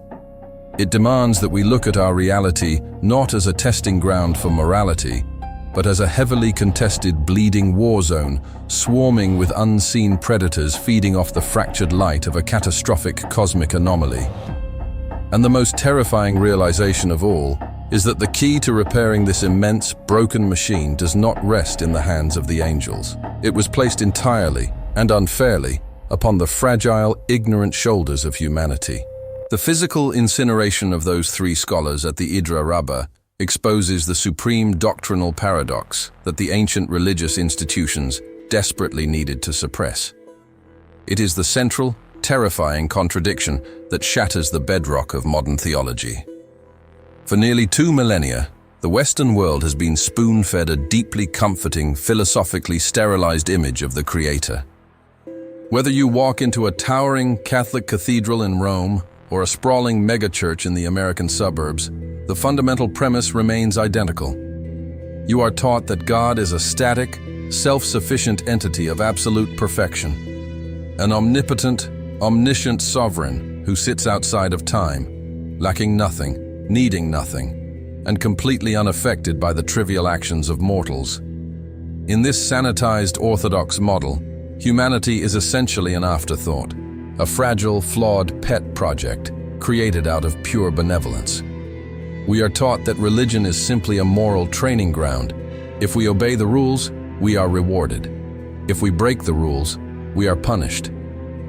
It demands that we look at our reality not as a testing ground for morality, but as a heavily contested, bleeding war zone, swarming with unseen predators feeding off the fractured light of a catastrophic cosmic anomaly. And the most terrifying realization of all is that the key to repairing this immense, broken machine does not rest in the hands of the angels. It was placed entirely and unfairly upon the fragile, ignorant shoulders of humanity. The physical incineration of those 3 scholars at the Idra Rabbah exposes the supreme doctrinal paradox that the ancient religious institutions desperately needed to suppress. It is the central, terrifying contradiction that shatters the bedrock of modern theology. For nearly 2 millennia, the Western world has been spoon-fed a deeply comforting, philosophically sterilized image of the Creator. Whether you walk into a towering Catholic cathedral in Rome or a sprawling megachurch in the American suburbs, the fundamental premise remains identical. You are taught that God is a static, self-sufficient entity of absolute perfection, an omnipotent, omniscient sovereign who sits outside of time, lacking nothing, needing nothing, and completely unaffected by the trivial actions of mortals. In this sanitized orthodox model, humanity is essentially an afterthought, a fragile, flawed pet project created out of pure benevolence. We are taught that religion is simply a moral training ground. If we obey the rules, we are rewarded. If we break the rules, we are punished.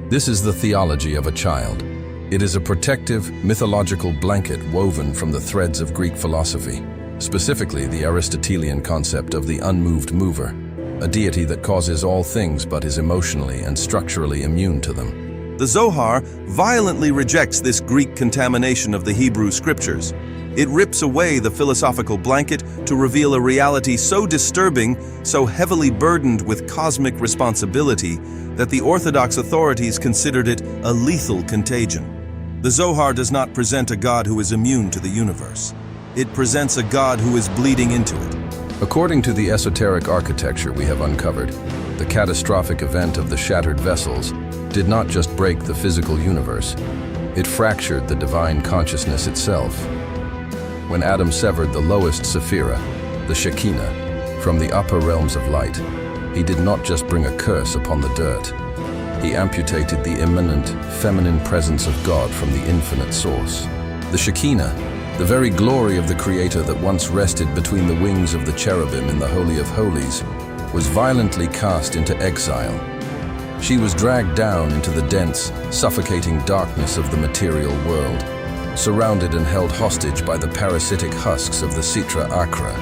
This is the theology of a child. It is a protective, mythological blanket woven from the threads of Greek philosophy, specifically the Aristotelian concept of the unmoved mover, a deity that causes all things but is emotionally and structurally immune to them. The Zohar violently rejects this Greek contamination of the Hebrew scriptures. It rips away the philosophical blanket to reveal a reality so disturbing, so heavily burdened with cosmic responsibility, that the orthodox authorities considered it a lethal contagion. The Zohar does not present a God who is immune to the universe. It presents a God who is bleeding into it. According to the esoteric architecture we have uncovered, the catastrophic event of the shattered vessels did not just break the physical universe, it fractured the divine consciousness itself. When Adam severed the lowest Sephira, the Shekhinah, from the upper realms of light, he did not just bring a curse upon the dirt. He amputated the immanent, feminine presence of God from the infinite source. The Shekhinah, the very glory of the Creator that once rested between the wings of the cherubim in the Holy of Holies, was violently cast into exile. She was dragged down into the dense, suffocating darkness of the material world, surrounded and held hostage by the parasitic husks of the Sitra Achra.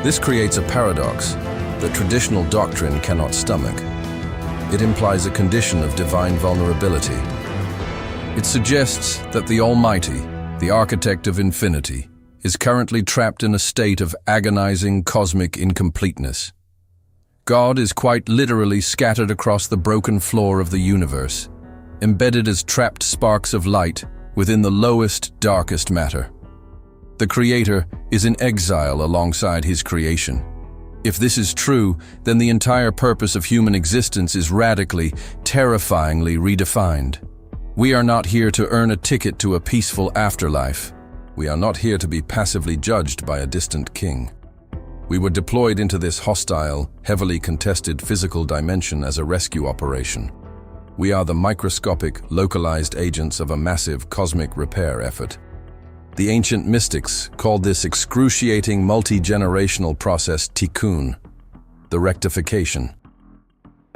This creates a paradox that traditional doctrine cannot stomach. It implies a condition of divine vulnerability. It suggests that the Almighty, the architect of infinity, is currently trapped in a state of agonizing cosmic incompleteness. God is quite literally scattered across the broken floor of the universe, embedded as trapped sparks of light within the lowest, darkest matter. The Creator is in exile alongside His creation. If this is true, then the entire purpose of human existence is radically, terrifyingly redefined. We are not here to earn a ticket to a peaceful afterlife. We are not here to be passively judged by a distant king. We were deployed into this hostile, heavily contested physical dimension as a rescue operation. We are the microscopic, localized agents of a massive cosmic repair effort. The ancient mystics called this excruciating multi-generational process Tikkun, the rectification.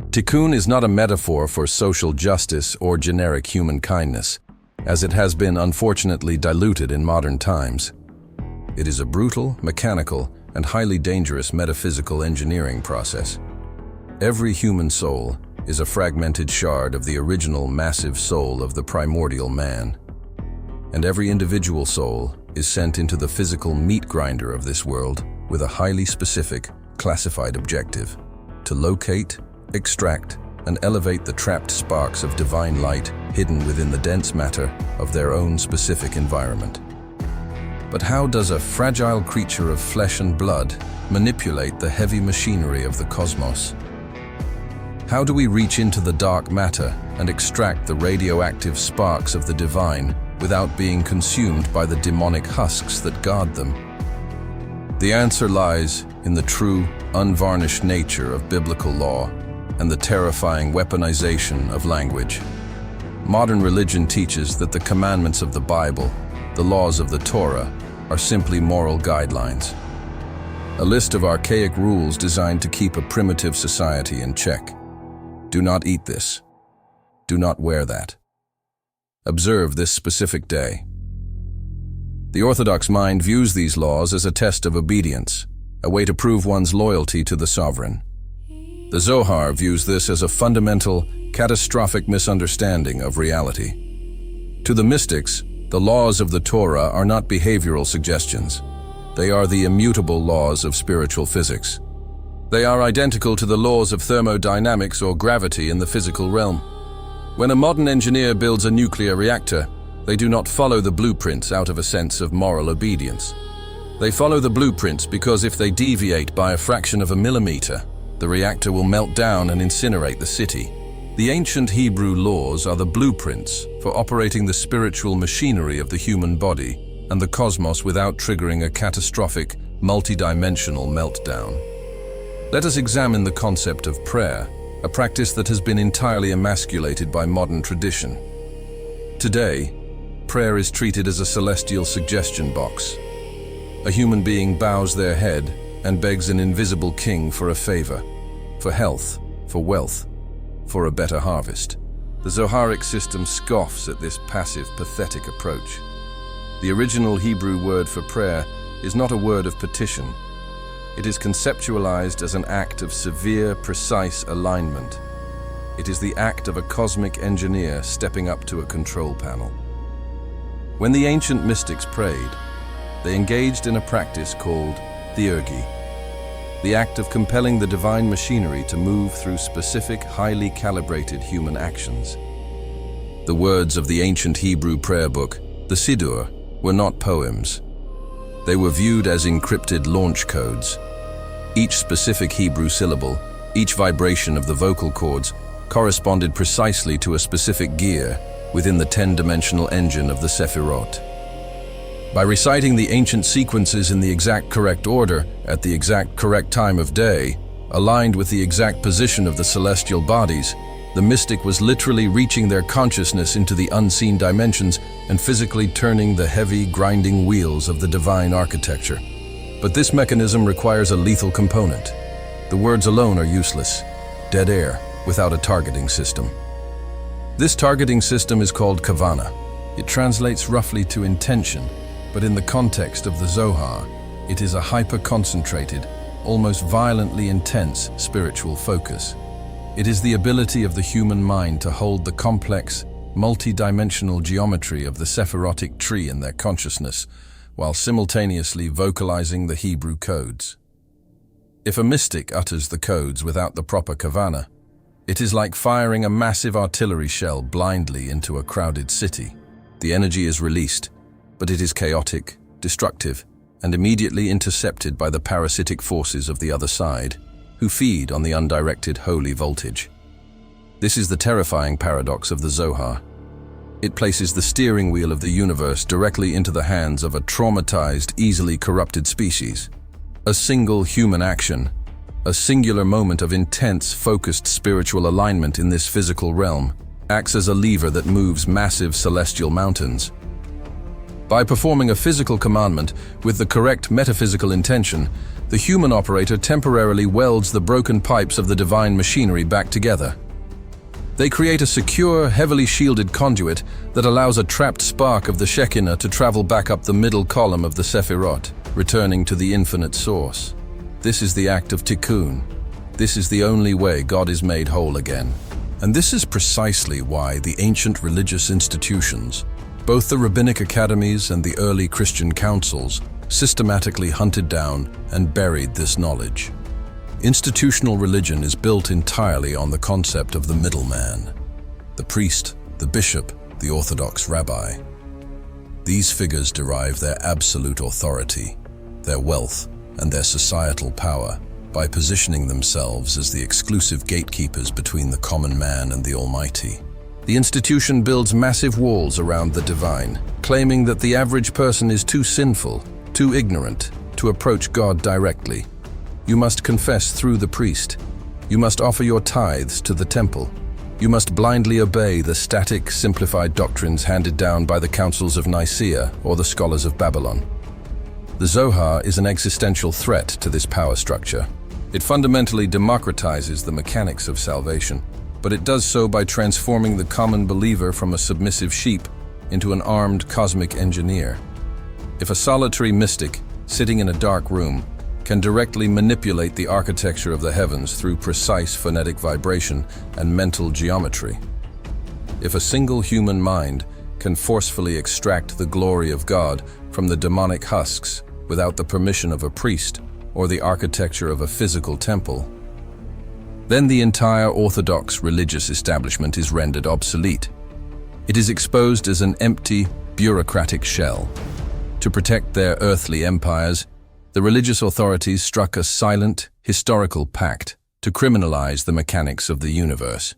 Tikkun is not a metaphor for social justice or generic human kindness, as it has been unfortunately diluted in modern times. It is a brutal, mechanical, and highly dangerous metaphysical engineering process. Every human soul is a fragmented shard of the original massive soul of the primordial man. And every individual soul is sent into the physical meat grinder of this world with a highly specific, classified objective: to locate, extract, and elevate the trapped sparks of divine light hidden within the dense matter of their own specific environment. But how does a fragile creature of flesh and blood manipulate the heavy machinery of the cosmos? How do we reach into the dark matter and extract the radioactive sparks of the divine without being consumed by the demonic husks that guard them? The answer lies in the true, unvarnished nature of biblical law and the terrifying weaponization of language. Modern religion teaches that the commandments of the Bible, the laws of the Torah, are simply moral guidelines. A list of archaic rules designed to keep a primitive society in check. Do not eat this. Do not wear that. Observe this specific day. The orthodox mind views these laws as a test of obedience, a way to prove one's loyalty to the sovereign. The Zohar views this as a fundamental, catastrophic misunderstanding of reality. To the mystics, the laws of the Torah are not behavioral suggestions. They are the immutable laws of spiritual physics. They are identical to the laws of thermodynamics or gravity in the physical realm. When a modern engineer builds a nuclear reactor, they do not follow the blueprints out of a sense of moral obedience. They follow the blueprints because if they deviate by a fraction of a millimeter, the reactor will melt down and incinerate the city. The ancient Hebrew laws are the blueprints for operating the spiritual machinery of the human body and the cosmos without triggering a catastrophic, multidimensional meltdown. Let us examine the concept of prayer, a practice that has been entirely emasculated by modern tradition. Today, prayer is treated as a celestial suggestion box. A human being bows their head and begs an invisible king for a favor, for health, for wealth, for a better harvest. The Zoharic system scoffs at this passive, pathetic approach. The original Hebrew word for prayer is not a word of petition. It is conceptualized as an act of severe, precise alignment. It is the act of a cosmic engineer stepping up to a control panel. When the ancient mystics prayed, they engaged in a practice called Theurgy, the act of compelling the divine machinery to move through specific, highly calibrated human actions. The words of the ancient Hebrew prayer book, the Siddur, were not poems. They were viewed as encrypted launch codes. Each specific Hebrew syllable, each vibration of the vocal cords, corresponded precisely to a specific gear within the 10-dimensional engine of the Sefirotic. By reciting the ancient sequences in the exact correct order, at the exact correct time of day, aligned with the exact position of the celestial bodies, the mystic was literally reaching their consciousness into the unseen dimensions and physically turning the heavy, grinding wheels of the divine architecture. But this mechanism requires a lethal component. The words alone are useless, dead air, without a targeting system. This targeting system is called kavana. It translates roughly to intention, but in the context of the Zohar, it is a hyper-concentrated, almost violently intense spiritual focus. It is the ability of the human mind to hold the complex, multi-dimensional geometry of the Sefirotic tree in their consciousness, while simultaneously vocalizing the Hebrew codes. If a mystic utters the codes without the proper kavana, it is like firing a massive artillery shell blindly into a crowded city. The energy is released, but it is chaotic, destructive, and immediately intercepted by the parasitic forces of the other side, who feed on the undirected holy voltage. This is the terrifying paradox of the Zohar. It places the steering wheel of the universe directly into the hands of a traumatized, easily corrupted species. A single human action, a singular moment of intense, focused spiritual alignment in this physical realm, acts as a lever that moves massive celestial mountains. By performing a physical commandment with the correct metaphysical intention, the human operator temporarily welds the broken pipes of the divine machinery back together. They create a secure, heavily shielded conduit that allows a trapped spark of the Shekhinah to travel back up the middle column of the Sefirotic, returning to the infinite source. This is the act of Tikkun. This is the only way God is made whole again. And this is precisely why the ancient religious institutions, both the rabbinic academies and the early Christian councils, systematically hunted down and buried this knowledge. Institutional religion is built entirely on the concept of the middleman, the priest, the bishop, the orthodox rabbi. These figures derive their absolute authority, their wealth, and their societal power by positioning themselves as the exclusive gatekeepers between the common man and the Almighty. The institution builds massive walls around the divine, claiming that the average person is too sinful, too ignorant, to approach God directly. You must confess through the priest. You must offer your tithes to the temple. You must blindly obey the static, simplified doctrines handed down by the councils of Nicaea or the scholars of Babylon. The Zohar is an existential threat to this power structure. It fundamentally democratizes the mechanics of salvation, but it does so by transforming the common believer from a submissive sheep into an armed cosmic engineer. If a solitary mystic, sitting in a dark room, can directly manipulate the architecture of the heavens through precise phonetic vibration and mental geometry, if a single human mind can forcefully extract the glory of God from the demonic husks without the permission of a priest or the architecture of a physical temple, then the entire orthodox religious establishment is rendered obsolete. It is exposed as an empty, bureaucratic shell. To protect their earthly empires, the religious authorities struck a silent, historical pact to criminalize the mechanics of the universe.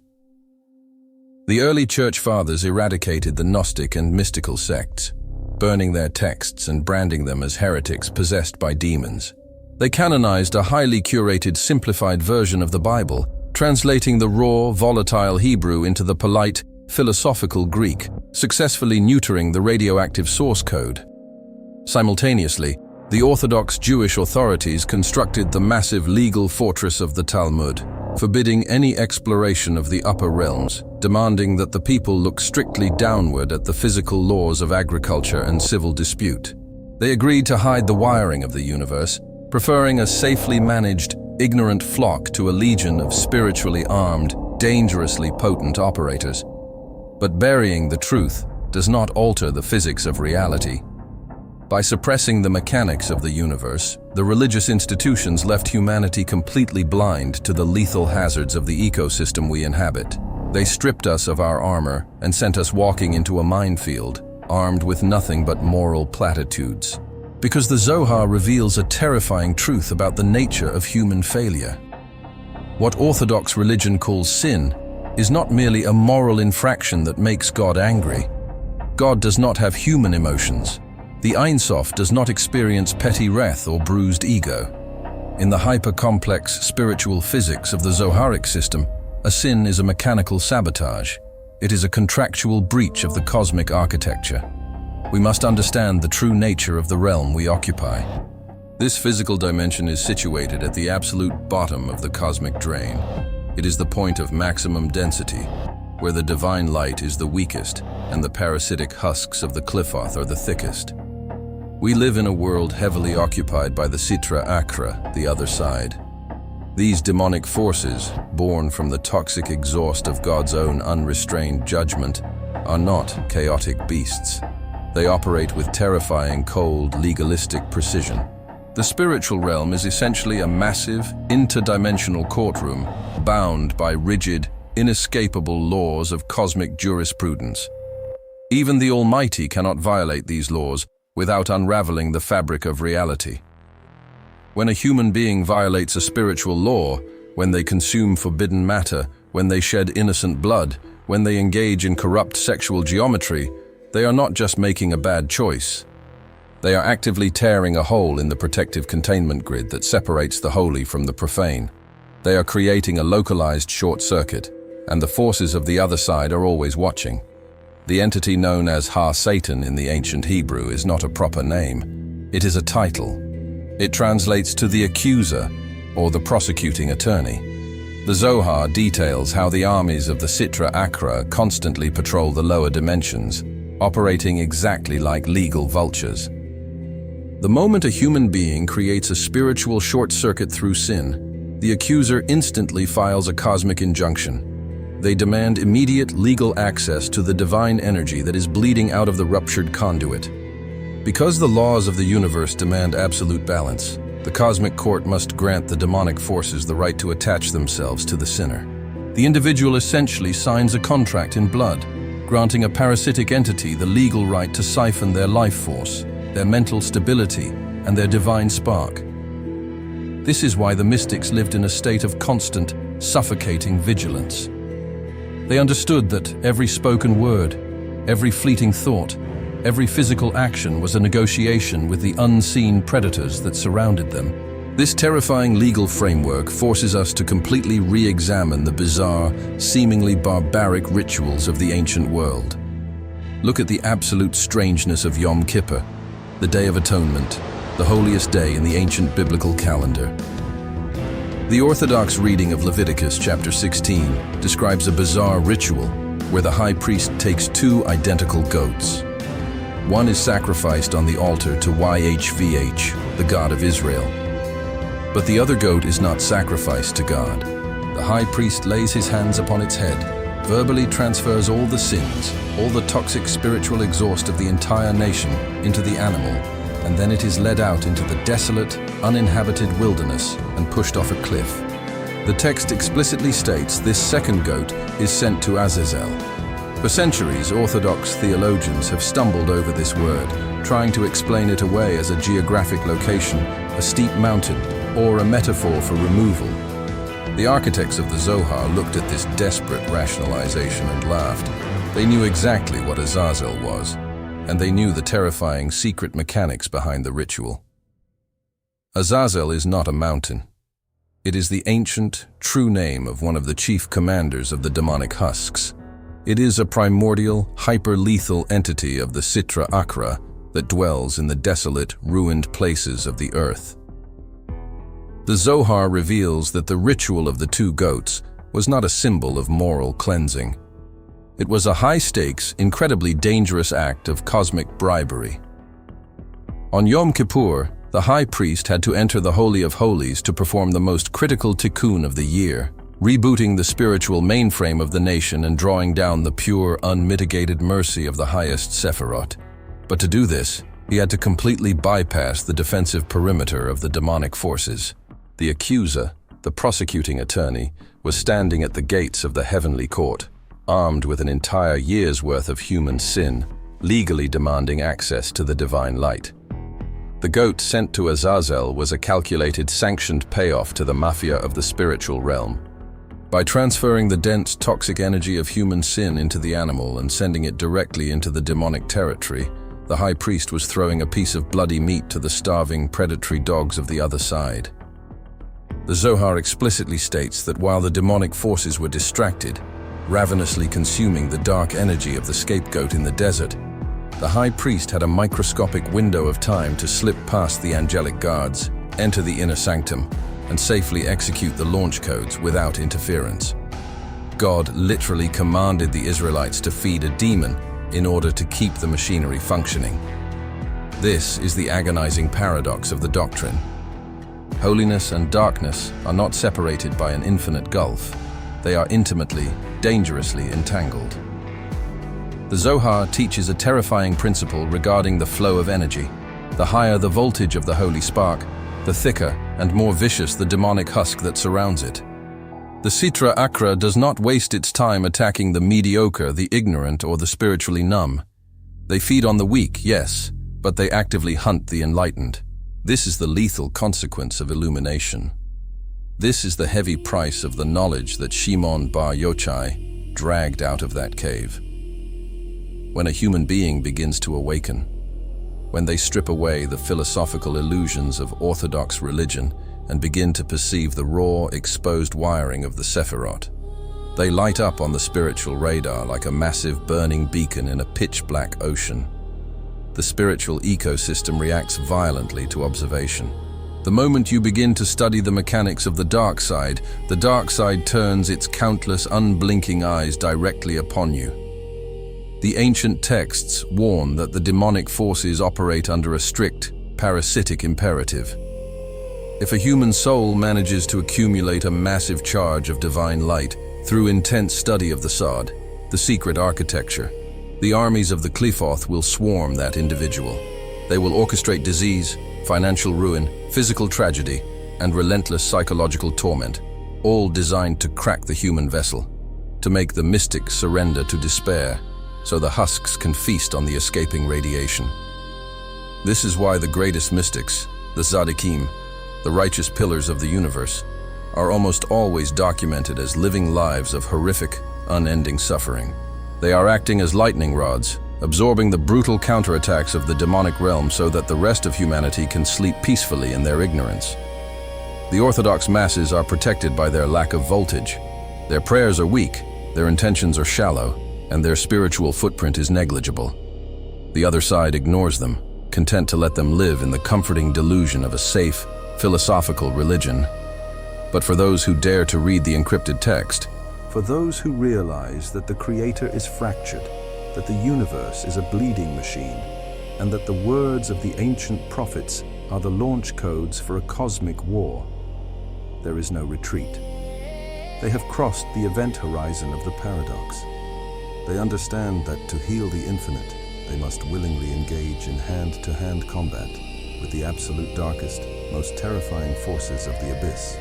The early church fathers eradicated the Gnostic and mystical sects, burning their texts and branding them as heretics possessed by demons. They canonized a highly curated, simplified version of the Bible, translating the raw, volatile Hebrew into the polite, philosophical Greek, successfully neutering the radioactive source code. Simultaneously, the Orthodox Jewish authorities constructed the massive legal fortress of the Talmud, forbidding any exploration of the upper realms, demanding that the people look strictly downward at the physical laws of agriculture and civil dispute. They agreed to hide the wiring of the universe, preferring a safely managed, ignorant flock to a legion of spiritually armed, dangerously potent operators. But burying the truth does not alter the physics of reality. By suppressing the mechanics of the universe, the religious institutions left humanity completely blind to the lethal hazards of the ecosystem we inhabit. They stripped us of our armor and sent us walking into a minefield, armed with nothing but moral platitudes. Because the Zohar reveals a terrifying truth about the nature of human failure. What Orthodox religion calls sin is not merely a moral infraction that makes God angry. God does not have human emotions. The Ein Sof does not experience petty wrath or bruised ego. In the hyper-complex spiritual physics of the Zoharic system, a sin is a mechanical sabotage. It is a contractual breach of the cosmic architecture. We must understand the true nature of the realm we occupy. This physical dimension is situated at the absolute bottom of the cosmic drain. It is the point of maximum density, where the divine light is the weakest and the parasitic husks of the cliff-oth are the thickest. We live in a world heavily occupied by the Sitra Achra, the other side. These demonic forces, born from the toxic exhaust of God's own unrestrained judgment, are not chaotic beasts. They operate with terrifying, cold, legalistic precision. The spiritual realm is essentially a massive, interdimensional courtroom bound by rigid, inescapable laws of cosmic jurisprudence. Even the Almighty cannot violate these laws without unraveling the fabric of reality. When a human being violates a spiritual law, when they consume forbidden matter, when they shed innocent blood, when they engage in corrupt sexual geometry, they are not just making a bad choice. They are actively tearing a hole in the protective containment grid that separates the holy from the profane. They are creating a localized short circuit, and the forces of the other side are always watching. The entity known as Ha-Satan in the ancient Hebrew is not a proper name. It is a title. It translates to the accuser, or the prosecuting attorney. The Zohar details how the armies of the Sitra Achra constantly patrol the lower dimensions, operating exactly like legal vultures. The moment a human being creates a spiritual short circuit through sin, the accuser instantly files a cosmic injunction. They demand immediate legal access to the divine energy that is bleeding out of the ruptured conduit. Because the laws of the universe demand absolute balance, the cosmic court must grant the demonic forces the right to attach themselves to the sinner. The individual essentially signs a contract in blood, granting a parasitic entity the legal right to siphon their life force, their mental stability, and their divine spark. This is why the mystics lived in a state of constant, suffocating vigilance. They understood that every spoken word, every fleeting thought, every physical action was a negotiation with the unseen predators that surrounded them. This terrifying legal framework forces us to completely re-examine the bizarre, seemingly barbaric rituals of the ancient world. Look at the absolute strangeness of Yom Kippur, the Day of Atonement, the holiest day in the ancient biblical calendar. The orthodox reading of Leviticus chapter 16 describes a bizarre ritual where the high priest takes two identical goats. One is sacrificed on the altar to YHVH, the God of Israel. But the other goat is not sacrificed to God. The high priest lays his hands upon its head, verbally transfers all the sins, all the toxic spiritual exhaust of the entire nation into the animal, and then it is led out into the desolate, uninhabited wilderness and pushed off a cliff. The text explicitly states this second goat is sent to Azazel. For centuries, orthodox theologians have stumbled over this word, trying to explain it away as a geographic location, a steep mountain, or a metaphor for removal. The architects of the Zohar looked at this desperate rationalization and laughed. They knew exactly what Azazel was, and they knew the terrifying secret mechanics behind the ritual. Azazel is not a mountain. It is the ancient, true name of one of the chief commanders of the demonic Husks. It is a primordial, hyper-lethal entity of the Sitra Achra that dwells in the desolate, ruined places of the earth. The Zohar reveals that the ritual of the two goats was not a symbol of moral cleansing. It was a high-stakes, incredibly dangerous act of cosmic bribery. On Yom Kippur, the high priest had to enter the Holy of Holies to perform the most critical Tikkun of the year, rebooting the spiritual mainframe of the nation and drawing down the pure, unmitigated mercy of the highest Sefirotic. But to do this, he had to completely bypass the defensive perimeter of the demonic forces. The accuser, the prosecuting attorney, was standing at the gates of the heavenly court, armed with an entire year's worth of human sin, legally demanding access to the divine light. The goat sent to Azazel was a calculated, sanctioned payoff to the mafia of the spiritual realm. By transferring the dense, toxic energy of human sin into the animal and sending it directly into the demonic territory, the high priest was throwing a piece of bloody meat to the starving, predatory dogs of the other side. The Zohar explicitly states that while the demonic forces were distracted, ravenously consuming the dark energy of the scapegoat in the desert, the high priest had a microscopic window of time to slip past the angelic guards, enter the inner sanctum, and safely execute the launch codes without interference. God literally commanded the Israelites to feed a demon in order to keep the machinery functioning. This is the agonizing paradox of the doctrine. Holiness and darkness are not separated by an infinite gulf. They are intimately, dangerously entangled. The Zohar teaches a terrifying principle regarding the flow of energy. The higher the voltage of the holy spark, the thicker and more vicious the demonic husk that surrounds it. The Sitra Achra does not waste its time attacking the mediocre, the ignorant, or the spiritually numb. They feed on the weak, yes, but they actively hunt the enlightened. This is the lethal consequence of illumination. This is the heavy price of the knowledge that Shimon bar Yochai dragged out of that cave. When a human being begins to awaken, when they strip away the philosophical illusions of orthodox religion and begin to perceive the raw, exposed wiring of the Sefirotic, They light up on the spiritual radar like a massive burning beacon in a pitch-black ocean. The spiritual ecosystem reacts violently to observation. The moment you begin to study the mechanics of the dark side turns its countless unblinking eyes directly upon you. The ancient texts warn that the demonic forces operate under a strict, parasitic imperative. If a human soul manages to accumulate a massive charge of divine light through intense study of the Sod, the secret architecture, the armies of the Qliphoth will swarm that individual. They will orchestrate disease, financial ruin, physical tragedy, and relentless psychological torment, all designed to crack the human vessel, to make the mystic surrender to despair, so the Husks can feast on the escaping radiation. This is why the greatest mystics, the Tzaddikim, the righteous pillars of the universe, are almost always documented as living lives of horrific, unending suffering. They are acting as lightning rods, absorbing the brutal counterattacks of the demonic realm so that the rest of humanity can sleep peacefully in their ignorance. The orthodox masses are protected by their lack of voltage. Their prayers are weak, their intentions are shallow, and their spiritual footprint is negligible. The other side ignores them, content to let them live in the comforting delusion of a safe, philosophical religion. But for those who dare to read the encrypted text, For those who realize that the Creator is fractured, that the universe is a bleeding machine, and that the words of the ancient prophets are the launch codes for a cosmic war, there is no retreat. They have crossed the event horizon of the paradox. They understand that to heal the infinite, they must willingly engage in hand-to-hand combat with the absolute darkest, most terrifying forces of the abyss.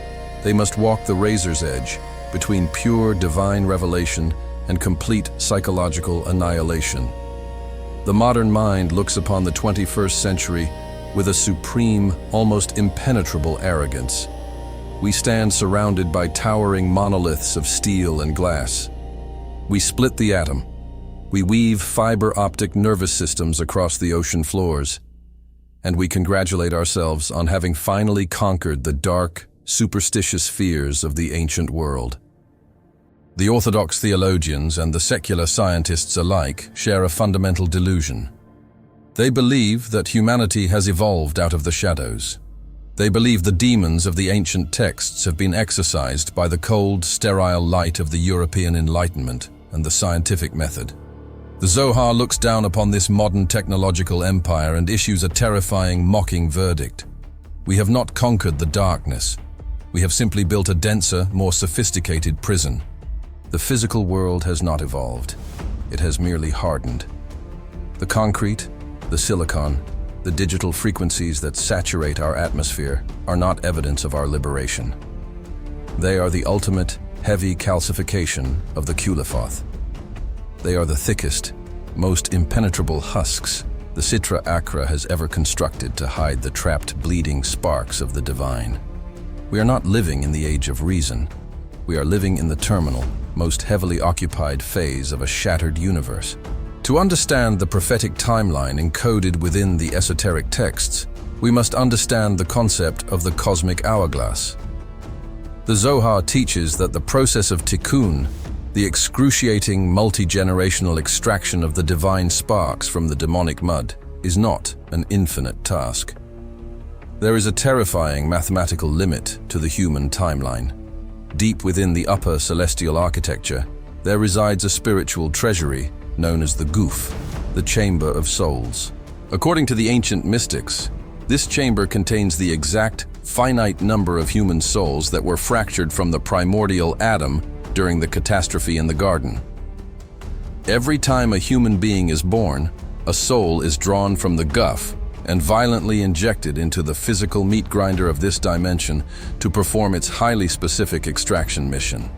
they must walk the razor's edge between pure divine revelation and complete psychological annihilation. The modern mind looks upon the 21st century with a supreme, almost impenetrable arrogance. We stand surrounded by towering monoliths of steel and glass. We split the atom. We weave fiber-optic nervous systems across the ocean floors. And we congratulate ourselves on having finally conquered the dark, superstitious fears of the ancient world. The orthodox theologians and the secular scientists alike share a fundamental delusion. They believe that humanity has evolved out of the shadows. They believe the demons of the ancient texts have been exorcised by the cold, sterile light of the European Enlightenment and the scientific method. The Zohar looks down upon this modern technological empire and issues a terrifying, mocking verdict. We have not conquered the darkness. We have simply built a denser, more sophisticated prison. The physical world has not evolved. It has merely hardened. The concrete, the silicon, the digital frequencies that saturate our atmosphere are not evidence of our liberation. They are the ultimate, heavy calcification of the Qliphoth. They are the thickest, most impenetrable husks the Sitra Achra has ever constructed to hide the trapped, bleeding sparks of the divine. We are not living in the age of reason. We are living in the terminal, most heavily occupied phase of a shattered universe. To understand the prophetic timeline encoded within the esoteric texts, we must understand the concept of the cosmic hourglass. The Zohar teaches that the process of Tikkun, the excruciating multi-generational extraction of the divine sparks from the demonic mud, is not an infinite task. There is a terrifying mathematical limit to the human timeline. Deep within the upper celestial architecture, there resides a spiritual treasury known as the Guf, the Chamber of Souls. According to the ancient mystics, this chamber contains the exact, finite number of human souls that were fractured from the primordial Adam during the catastrophe in the garden. Every time a human being is born, a soul is drawn from the Guf and violently injected into the physical meat grinder of this dimension to perform its highly specific extraction mission.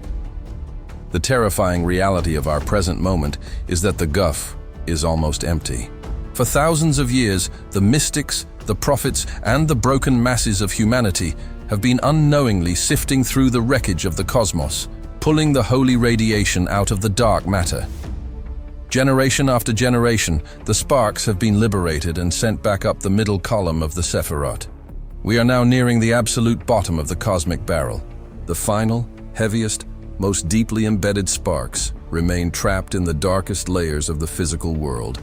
The terrifying reality of our present moment is that the Guf is almost empty. For thousands of years, the mystics, the prophets, and the broken masses of humanity have been unknowingly sifting through the wreckage of the cosmos, pulling the holy radiation out of the dark matter. Generation after generation, the sparks have been liberated and sent back up the middle column of the Sefirotic. We are now nearing the absolute bottom of the cosmic barrel, the final, heaviest, most deeply embedded sparks remain trapped in the darkest layers of the physical world,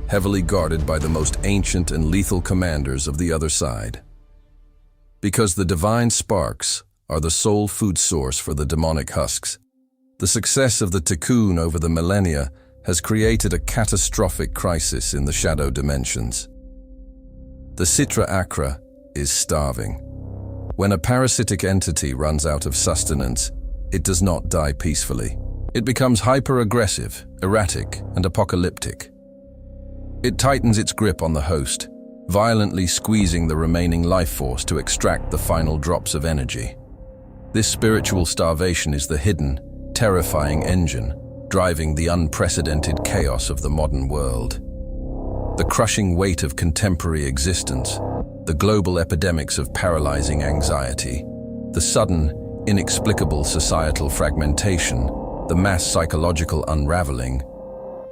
heavily guarded by the most ancient and lethal commanders of the other side. Because the divine sparks are the sole food source for the demonic husks, the success of the Tikkun over the millennia has created a catastrophic crisis in the shadow dimensions. The Sitra Achra is starving. When a parasitic entity runs out of sustenance, it does not die peacefully. It becomes hyper-aggressive, erratic, and apocalyptic. It tightens its grip on the host, violently squeezing the remaining life force to extract the final drops of energy. This spiritual starvation is the hidden, terrifying engine driving the unprecedented chaos of the modern world. The crushing weight of contemporary existence, the global epidemics of paralyzing anxiety, the sudden, inexplicable societal fragmentation, the mass psychological unraveling.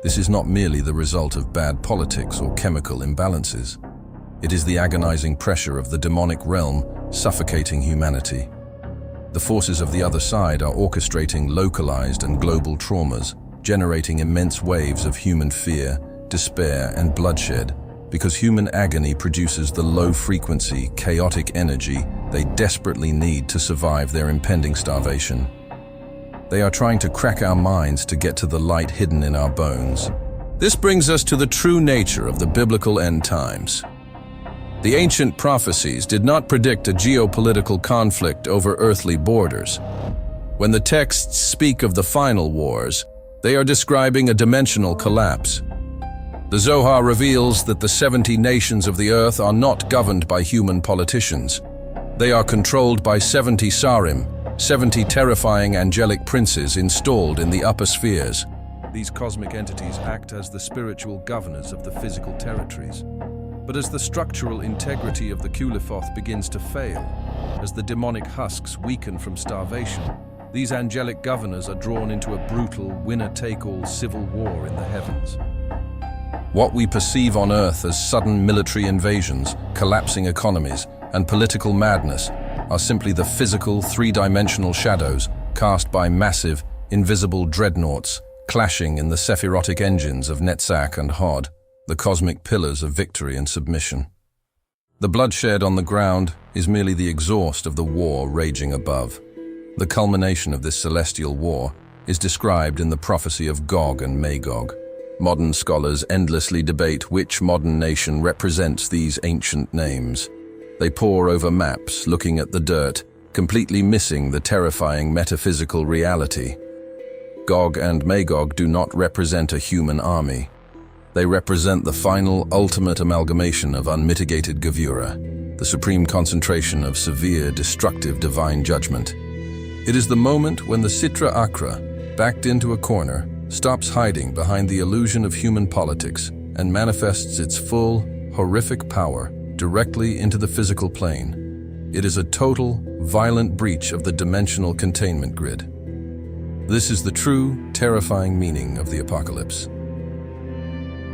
This is not merely the result of bad politics or chemical imbalances. It is the agonizing pressure of the demonic realm suffocating humanity. The forces of the other side are orchestrating localized and global traumas, generating immense waves of human fear, despair, and bloodshed, because human agony produces the low-frequency, chaotic energy they desperately need to survive their impending starvation. They are trying to crack our minds to get to the light hidden in our bones. This brings us to the true nature of the biblical end times. The ancient prophecies did not predict a geopolitical conflict over earthly borders. When the texts speak of the final wars, they are describing a dimensional collapse. The Zohar reveals that the 70 nations of the earth are not governed by human politicians. They are controlled by 70 Sarim, 70 terrifying angelic princes installed in the upper spheres. These cosmic entities act as the spiritual governors of the physical territories. But as the structural integrity of the Qliphoth begins to fail, as the demonic husks weaken from starvation, these angelic governors are drawn into a brutal, winner-take-all civil war in the heavens. What we perceive on Earth as sudden military invasions, collapsing economies, and political madness are simply the physical, three-dimensional shadows cast by massive, invisible dreadnoughts clashing in the Sefirotic engines of Netzach and Hod, the cosmic pillars of victory and submission. The bloodshed on the ground is merely the exhaust of the war raging above. The culmination of this celestial war is described in the prophecy of Gog and Magog. Modern scholars endlessly debate which modern nation represents these ancient names. They pore over maps, looking at the dirt, completely missing the terrifying metaphysical reality. Gog and Magog do not represent a human army. They represent the final, ultimate amalgamation of unmitigated Gevura, the supreme concentration of severe, destructive divine judgment. It is the moment when the Sitra Achra, backed into a corner, stops hiding behind the illusion of human politics and manifests its full, horrific power directly into the physical plane. It is a total, violent breach of the dimensional containment grid. This is the true, terrifying meaning of the apocalypse.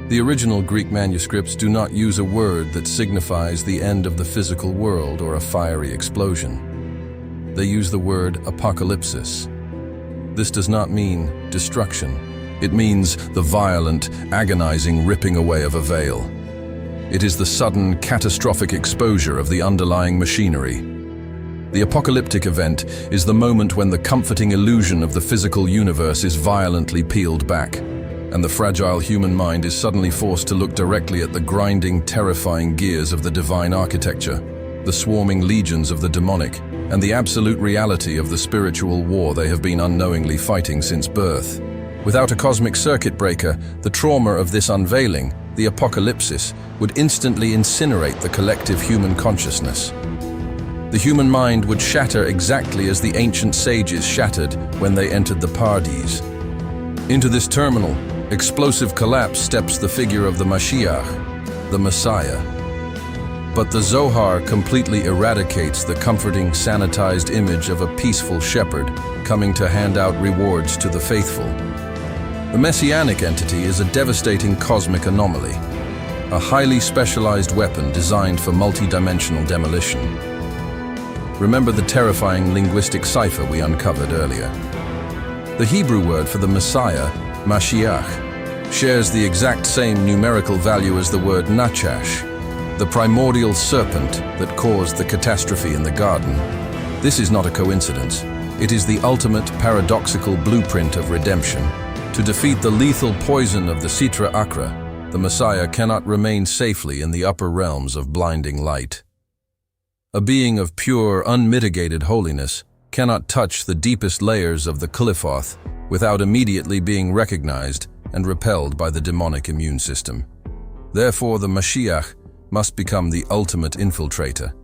The original Greek manuscripts do not use a word that signifies the end of the physical world or a fiery explosion. They use the word apocalypsis. This does not mean destruction. It means the violent, agonizing ripping away of a veil. It is the sudden, catastrophic exposure of the underlying machinery. The apocalyptic event is the moment when the comforting illusion of the physical universe is violently peeled back, and the fragile human mind is suddenly forced to look directly at the grinding, terrifying gears of the divine architecture, the swarming legions of the demonic, and the absolute reality of the spiritual war they have been unknowingly fighting since birth. Without a cosmic circuit breaker, the trauma of this unveiling, the apocalypsis, would instantly incinerate the collective human consciousness. The human mind would shatter exactly as the ancient sages shattered when they entered the Pardes. Into this terminal, explosive collapse steps the figure of the Mashiach, the Messiah. But the Zohar completely eradicates the comforting, sanitized image of a peaceful shepherd coming to hand out rewards to the faithful. The Messianic entity is a devastating cosmic anomaly, a highly specialized weapon designed for multidimensional demolition. Remember the terrifying linguistic cipher we uncovered earlier. The Hebrew word for the Messiah, Mashiach, shares the exact same numerical value as the word Nachash, the primordial serpent that caused the catastrophe in the garden. This is not a coincidence. It is the ultimate paradoxical blueprint of redemption. To defeat the lethal poison of the Sitra Achra, the Messiah cannot remain safely in the upper realms of blinding light. A being of pure, unmitigated holiness cannot touch the deepest layers of the Qliphoth without immediately being recognized and repelled by the demonic immune system. Therefore, the Mashiach must become the ultimate infiltrator.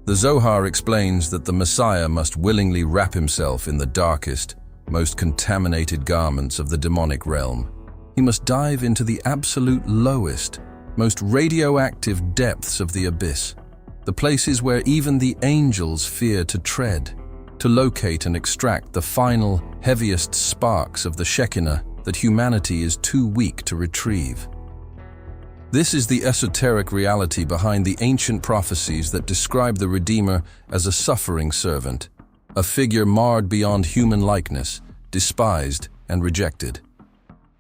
The Zohar explains that the Messiah must willingly wrap himself in the darkest, most contaminated garments of the demonic realm. He must dive into the absolute lowest, most radioactive depths of the abyss, the places where even the angels fear to tread, to locate and extract the final, heaviest sparks of the Shekhinah that humanity is too weak to retrieve. This is the esoteric reality behind the ancient prophecies that describe the Redeemer as a suffering servant, a figure marred beyond human likeness, despised and rejected.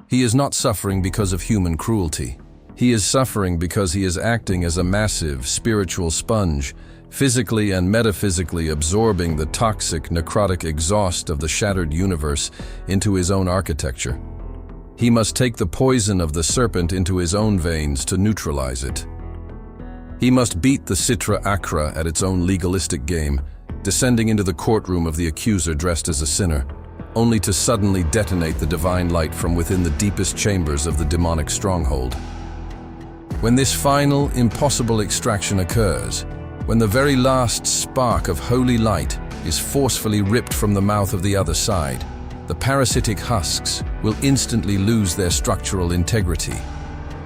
He is not suffering because of human cruelty. He is suffering because he is acting as a massive spiritual sponge, physically and metaphysically absorbing the toxic, necrotic exhaust of the shattered universe into his own architecture. He must take the poison of the serpent into his own veins to neutralize it. He must beat the Sitra Achra at its own legalistic game, descending into the courtroom of the accuser dressed as a sinner, only to suddenly detonate the divine light from within the deepest chambers of the demonic stronghold. When this final, impossible extraction occurs, when the very last spark of holy light is forcefully ripped from the mouth of the other side, the parasitic husks will instantly lose their structural integrity.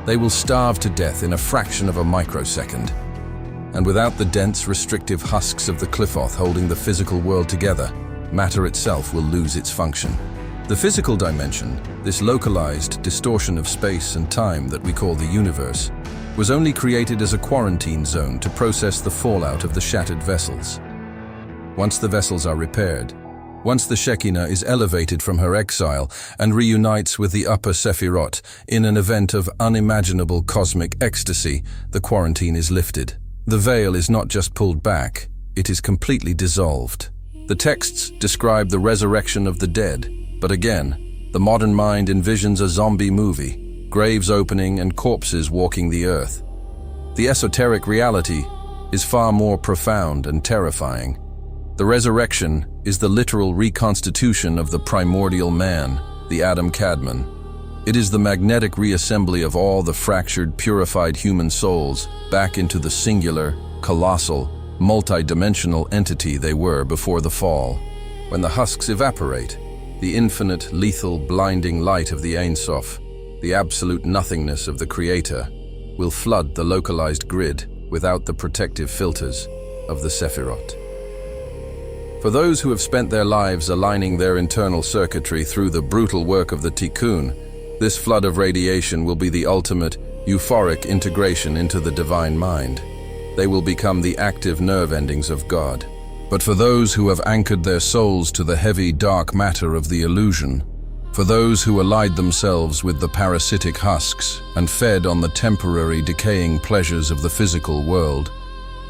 They will starve to death in a fraction of a microsecond. And without the dense, restrictive husks of the Qliphoth holding the physical world together, matter itself will lose its function. The physical dimension, this localized distortion of space and time that we call the universe, was only created as a quarantine zone to process the fallout of the shattered vessels. Once the vessels are repaired, once the Shekhinah is elevated from her exile and reunites with the upper Sefirotic in an event of unimaginable cosmic ecstasy, the quarantine is lifted. The veil is not just pulled back, it is completely dissolved. The texts describe the resurrection of the dead, but again, the modern mind envisions a zombie movie, graves opening and corpses walking the earth. The esoteric reality is far more profound and terrifying. The resurrection is the literal reconstitution of the primordial man, the Adam Kadmon. It is the magnetic reassembly of all the fractured, purified human souls back into the singular, colossal, multi-dimensional entity they were before the fall. When the husks evaporate, the infinite, lethal, blinding light of the Ein Sof, the absolute nothingness of the Creator, will flood the localized grid without the protective filters of the Sefirotic. For those who have spent their lives aligning their internal circuitry through the brutal work of the Tikkun, this flood of radiation will be the ultimate, euphoric integration into the divine mind. They will become the active nerve endings of God. But for those who have anchored their souls to the heavy, dark matter of the illusion, for those who allied themselves with the parasitic husks and fed on the temporary, decaying pleasures of the physical world,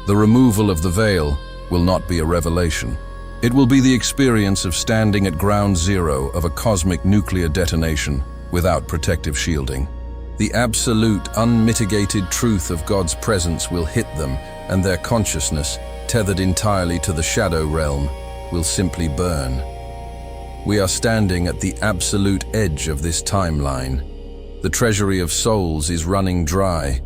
the removal of the veil will not be a revelation. It will be the experience of standing at ground zero of a cosmic nuclear detonation without protective shielding. The absolute, unmitigated truth of God's presence will hit them, and their consciousness, tethered entirely to the shadow realm, will simply burn. We are standing at the absolute edge of this timeline. The treasury of souls is running dry.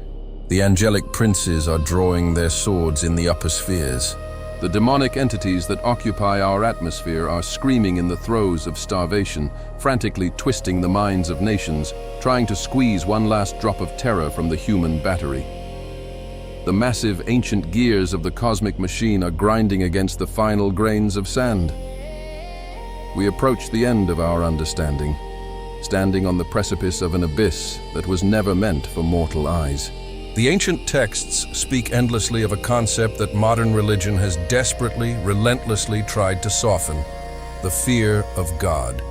The angelic princes are drawing their swords in the upper spheres. The demonic entities that occupy our atmosphere are screaming in the throes of starvation, frantically twisting the minds of nations, trying to squeeze one last drop of terror from the human battery. The massive ancient gears of the cosmic machine are grinding against the final grains of sand. We approach the end of our understanding, standing on the precipice of an abyss that was never meant for mortal eyes. The ancient texts speak endlessly of a concept that modern religion has desperately, relentlessly tried to soften: the fear of God.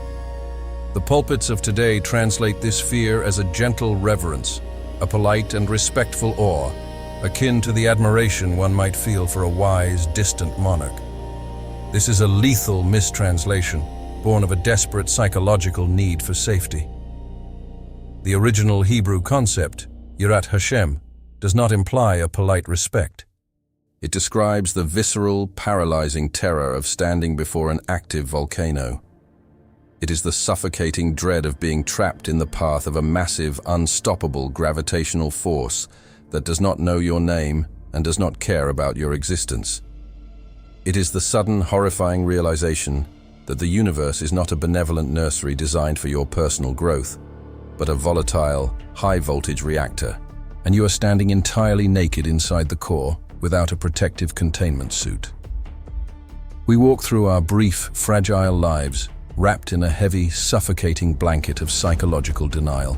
The pulpits of today translate this fear as a gentle reverence, a polite and respectful awe, akin to the admiration one might feel for a wise, distant monarch. This is a lethal mistranslation, born of a desperate psychological need for safety. The original Hebrew concept, Yirat Hashem, does not imply a polite respect. It describes the visceral, paralyzing terror of standing before an active volcano. It is the suffocating dread of being trapped in the path of a massive, unstoppable gravitational force that does not know your name and does not care about your existence. It is the sudden, horrifying realization that the universe is not a benevolent nursery designed for your personal growth, but a volatile, high-voltage reactor, and you are standing entirely naked inside the core without a protective containment suit. We walk through our brief, fragile lives, wrapped in a heavy, suffocating blanket of psychological denial.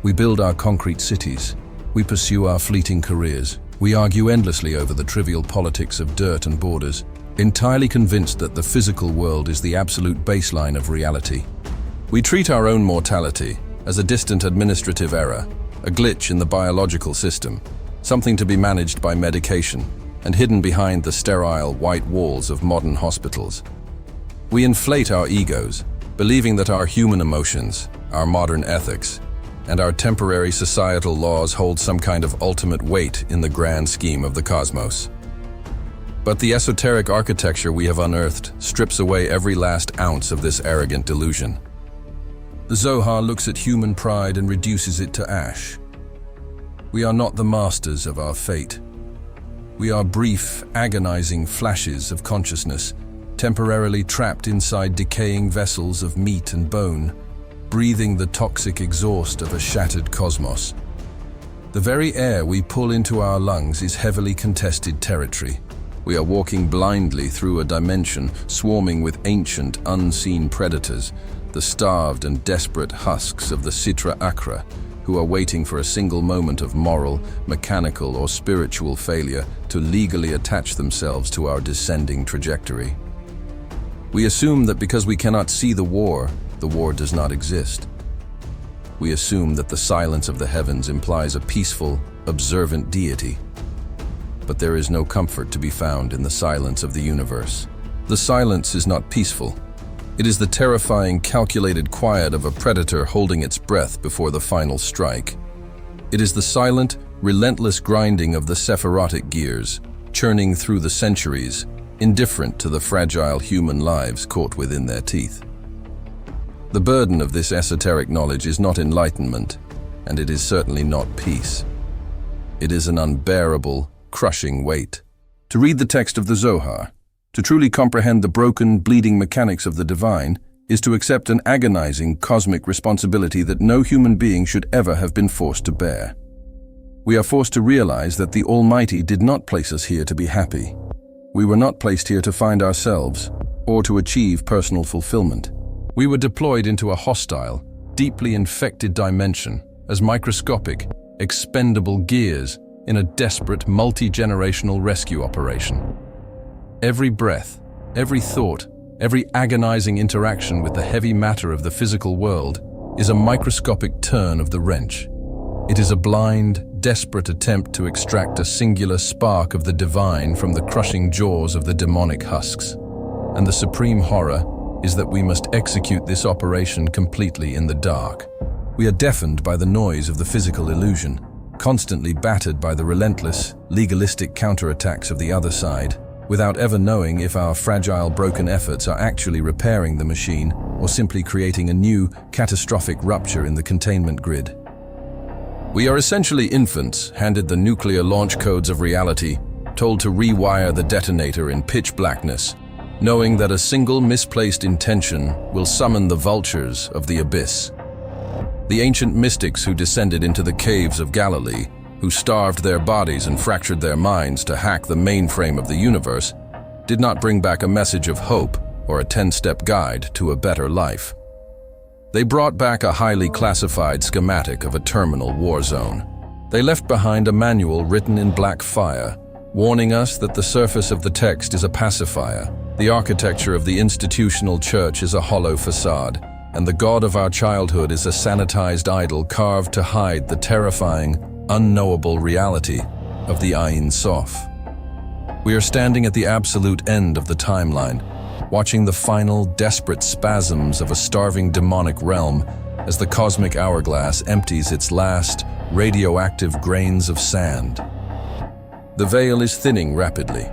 We build our concrete cities. We pursue our fleeting careers. We argue endlessly over the trivial politics of dirt and borders, entirely convinced that the physical world is the absolute baseline of reality. We treat our own mortality as a distant administrative error, a glitch in the biological system, something to be managed by medication and hidden behind the sterile white walls of modern hospitals. We inflate our egos, believing that our human emotions, our modern ethics, and our temporary societal laws hold some kind of ultimate weight in the grand scheme of the cosmos. But the esoteric architecture we have unearthed strips away every last ounce of this arrogant delusion. The Zohar looks at human pride and reduces it to ash. We are not the masters of our fate. We are brief, agonizing flashes of consciousness, temporarily trapped inside decaying vessels of meat and bone, breathing the toxic exhaust of a shattered cosmos. The very air we pull into our lungs is heavily contested territory. We are walking blindly through a dimension swarming with ancient, unseen predators, the starved and desperate husks of the Sitra Achra, who are waiting for a single moment of moral, mechanical, or spiritual failure to legally attach themselves to our descending trajectory. We assume that because we cannot see the war does not exist. We assume that the silence of the heavens implies a peaceful, observant deity. But there is no comfort to be found in the silence of the universe. The silence is not peaceful. It is the terrifying, calculated quiet of a predator holding its breath before the final strike. It is the silent, relentless grinding of the Sefirotic gears, churning through the centuries, indifferent to the fragile human lives caught within their teeth. The burden of this esoteric knowledge is not enlightenment, and it is certainly not peace. It is an unbearable, crushing weight. To read the text of the Zohar, to truly comprehend the broken, bleeding mechanics of the divine, is to accept an agonizing cosmic responsibility that no human being should ever have been forced to bear. We are forced to realize that the Almighty did not place us here to be happy. We were not placed here to find ourselves, or to achieve personal fulfillment. We were deployed into a hostile, deeply infected dimension as microscopic, expendable gears in a desperate, multi-generational rescue operation. Every breath, every thought, every agonizing interaction with the heavy matter of the physical world is a microscopic turn of the wrench. It is a blind, desperate attempt to extract a singular spark of the divine from the crushing jaws of the demonic husks. And the supreme horror is that we must execute this operation completely in the dark. We are deafened by the noise of the physical illusion, constantly battered by the relentless, legalistic counterattacks of the other side, without ever knowing if our fragile, broken efforts are actually repairing the machine or simply creating a new, catastrophic rupture in the containment grid. We are essentially infants, handed the nuclear launch codes of reality, told to rewire the detonator in pitch blackness, knowing that a single misplaced intention will summon the vultures of the abyss. The ancient mystics who descended into the caves of Galilee, who starved their bodies and fractured their minds to hack the mainframe of the universe, did not bring back a message of hope or a 10-step guide to a better life. They brought back a highly classified schematic of a terminal war zone. They left behind a manual written in black fire, warning us that the surface of the text is a pacifier, the architecture of the institutional church is a hollow facade, and the god of our childhood is a sanitized idol carved to hide the terrifying, unknowable reality of the Ein Sof. We are standing at the absolute end of the timeline, watching the final, desperate spasms of a starving demonic realm as the cosmic hourglass empties its last, radioactive grains of sand. The veil is thinning rapidly.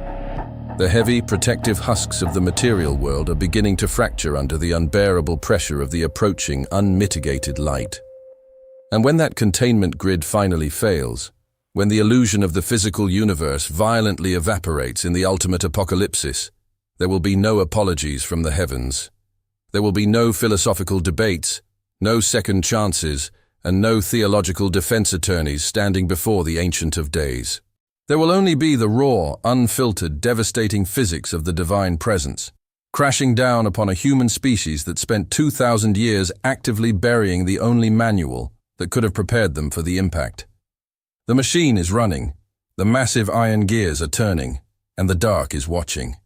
The heavy, protective husks of the material world are beginning to fracture under the unbearable pressure of the approaching, unmitigated light. And when that containment grid finally fails, when the illusion of the physical universe violently evaporates in the ultimate apocalypsis, there will be no apologies from the heavens. There will be no philosophical debates, no second chances, and no theological defense attorneys standing before the Ancient of Days. There will only be the raw, unfiltered, devastating physics of the divine presence, crashing down upon a human species that spent 2,000 years actively burying the only manual that could have prepared them for the impact. The machine is running, the massive iron gears are turning, and the dark is watching.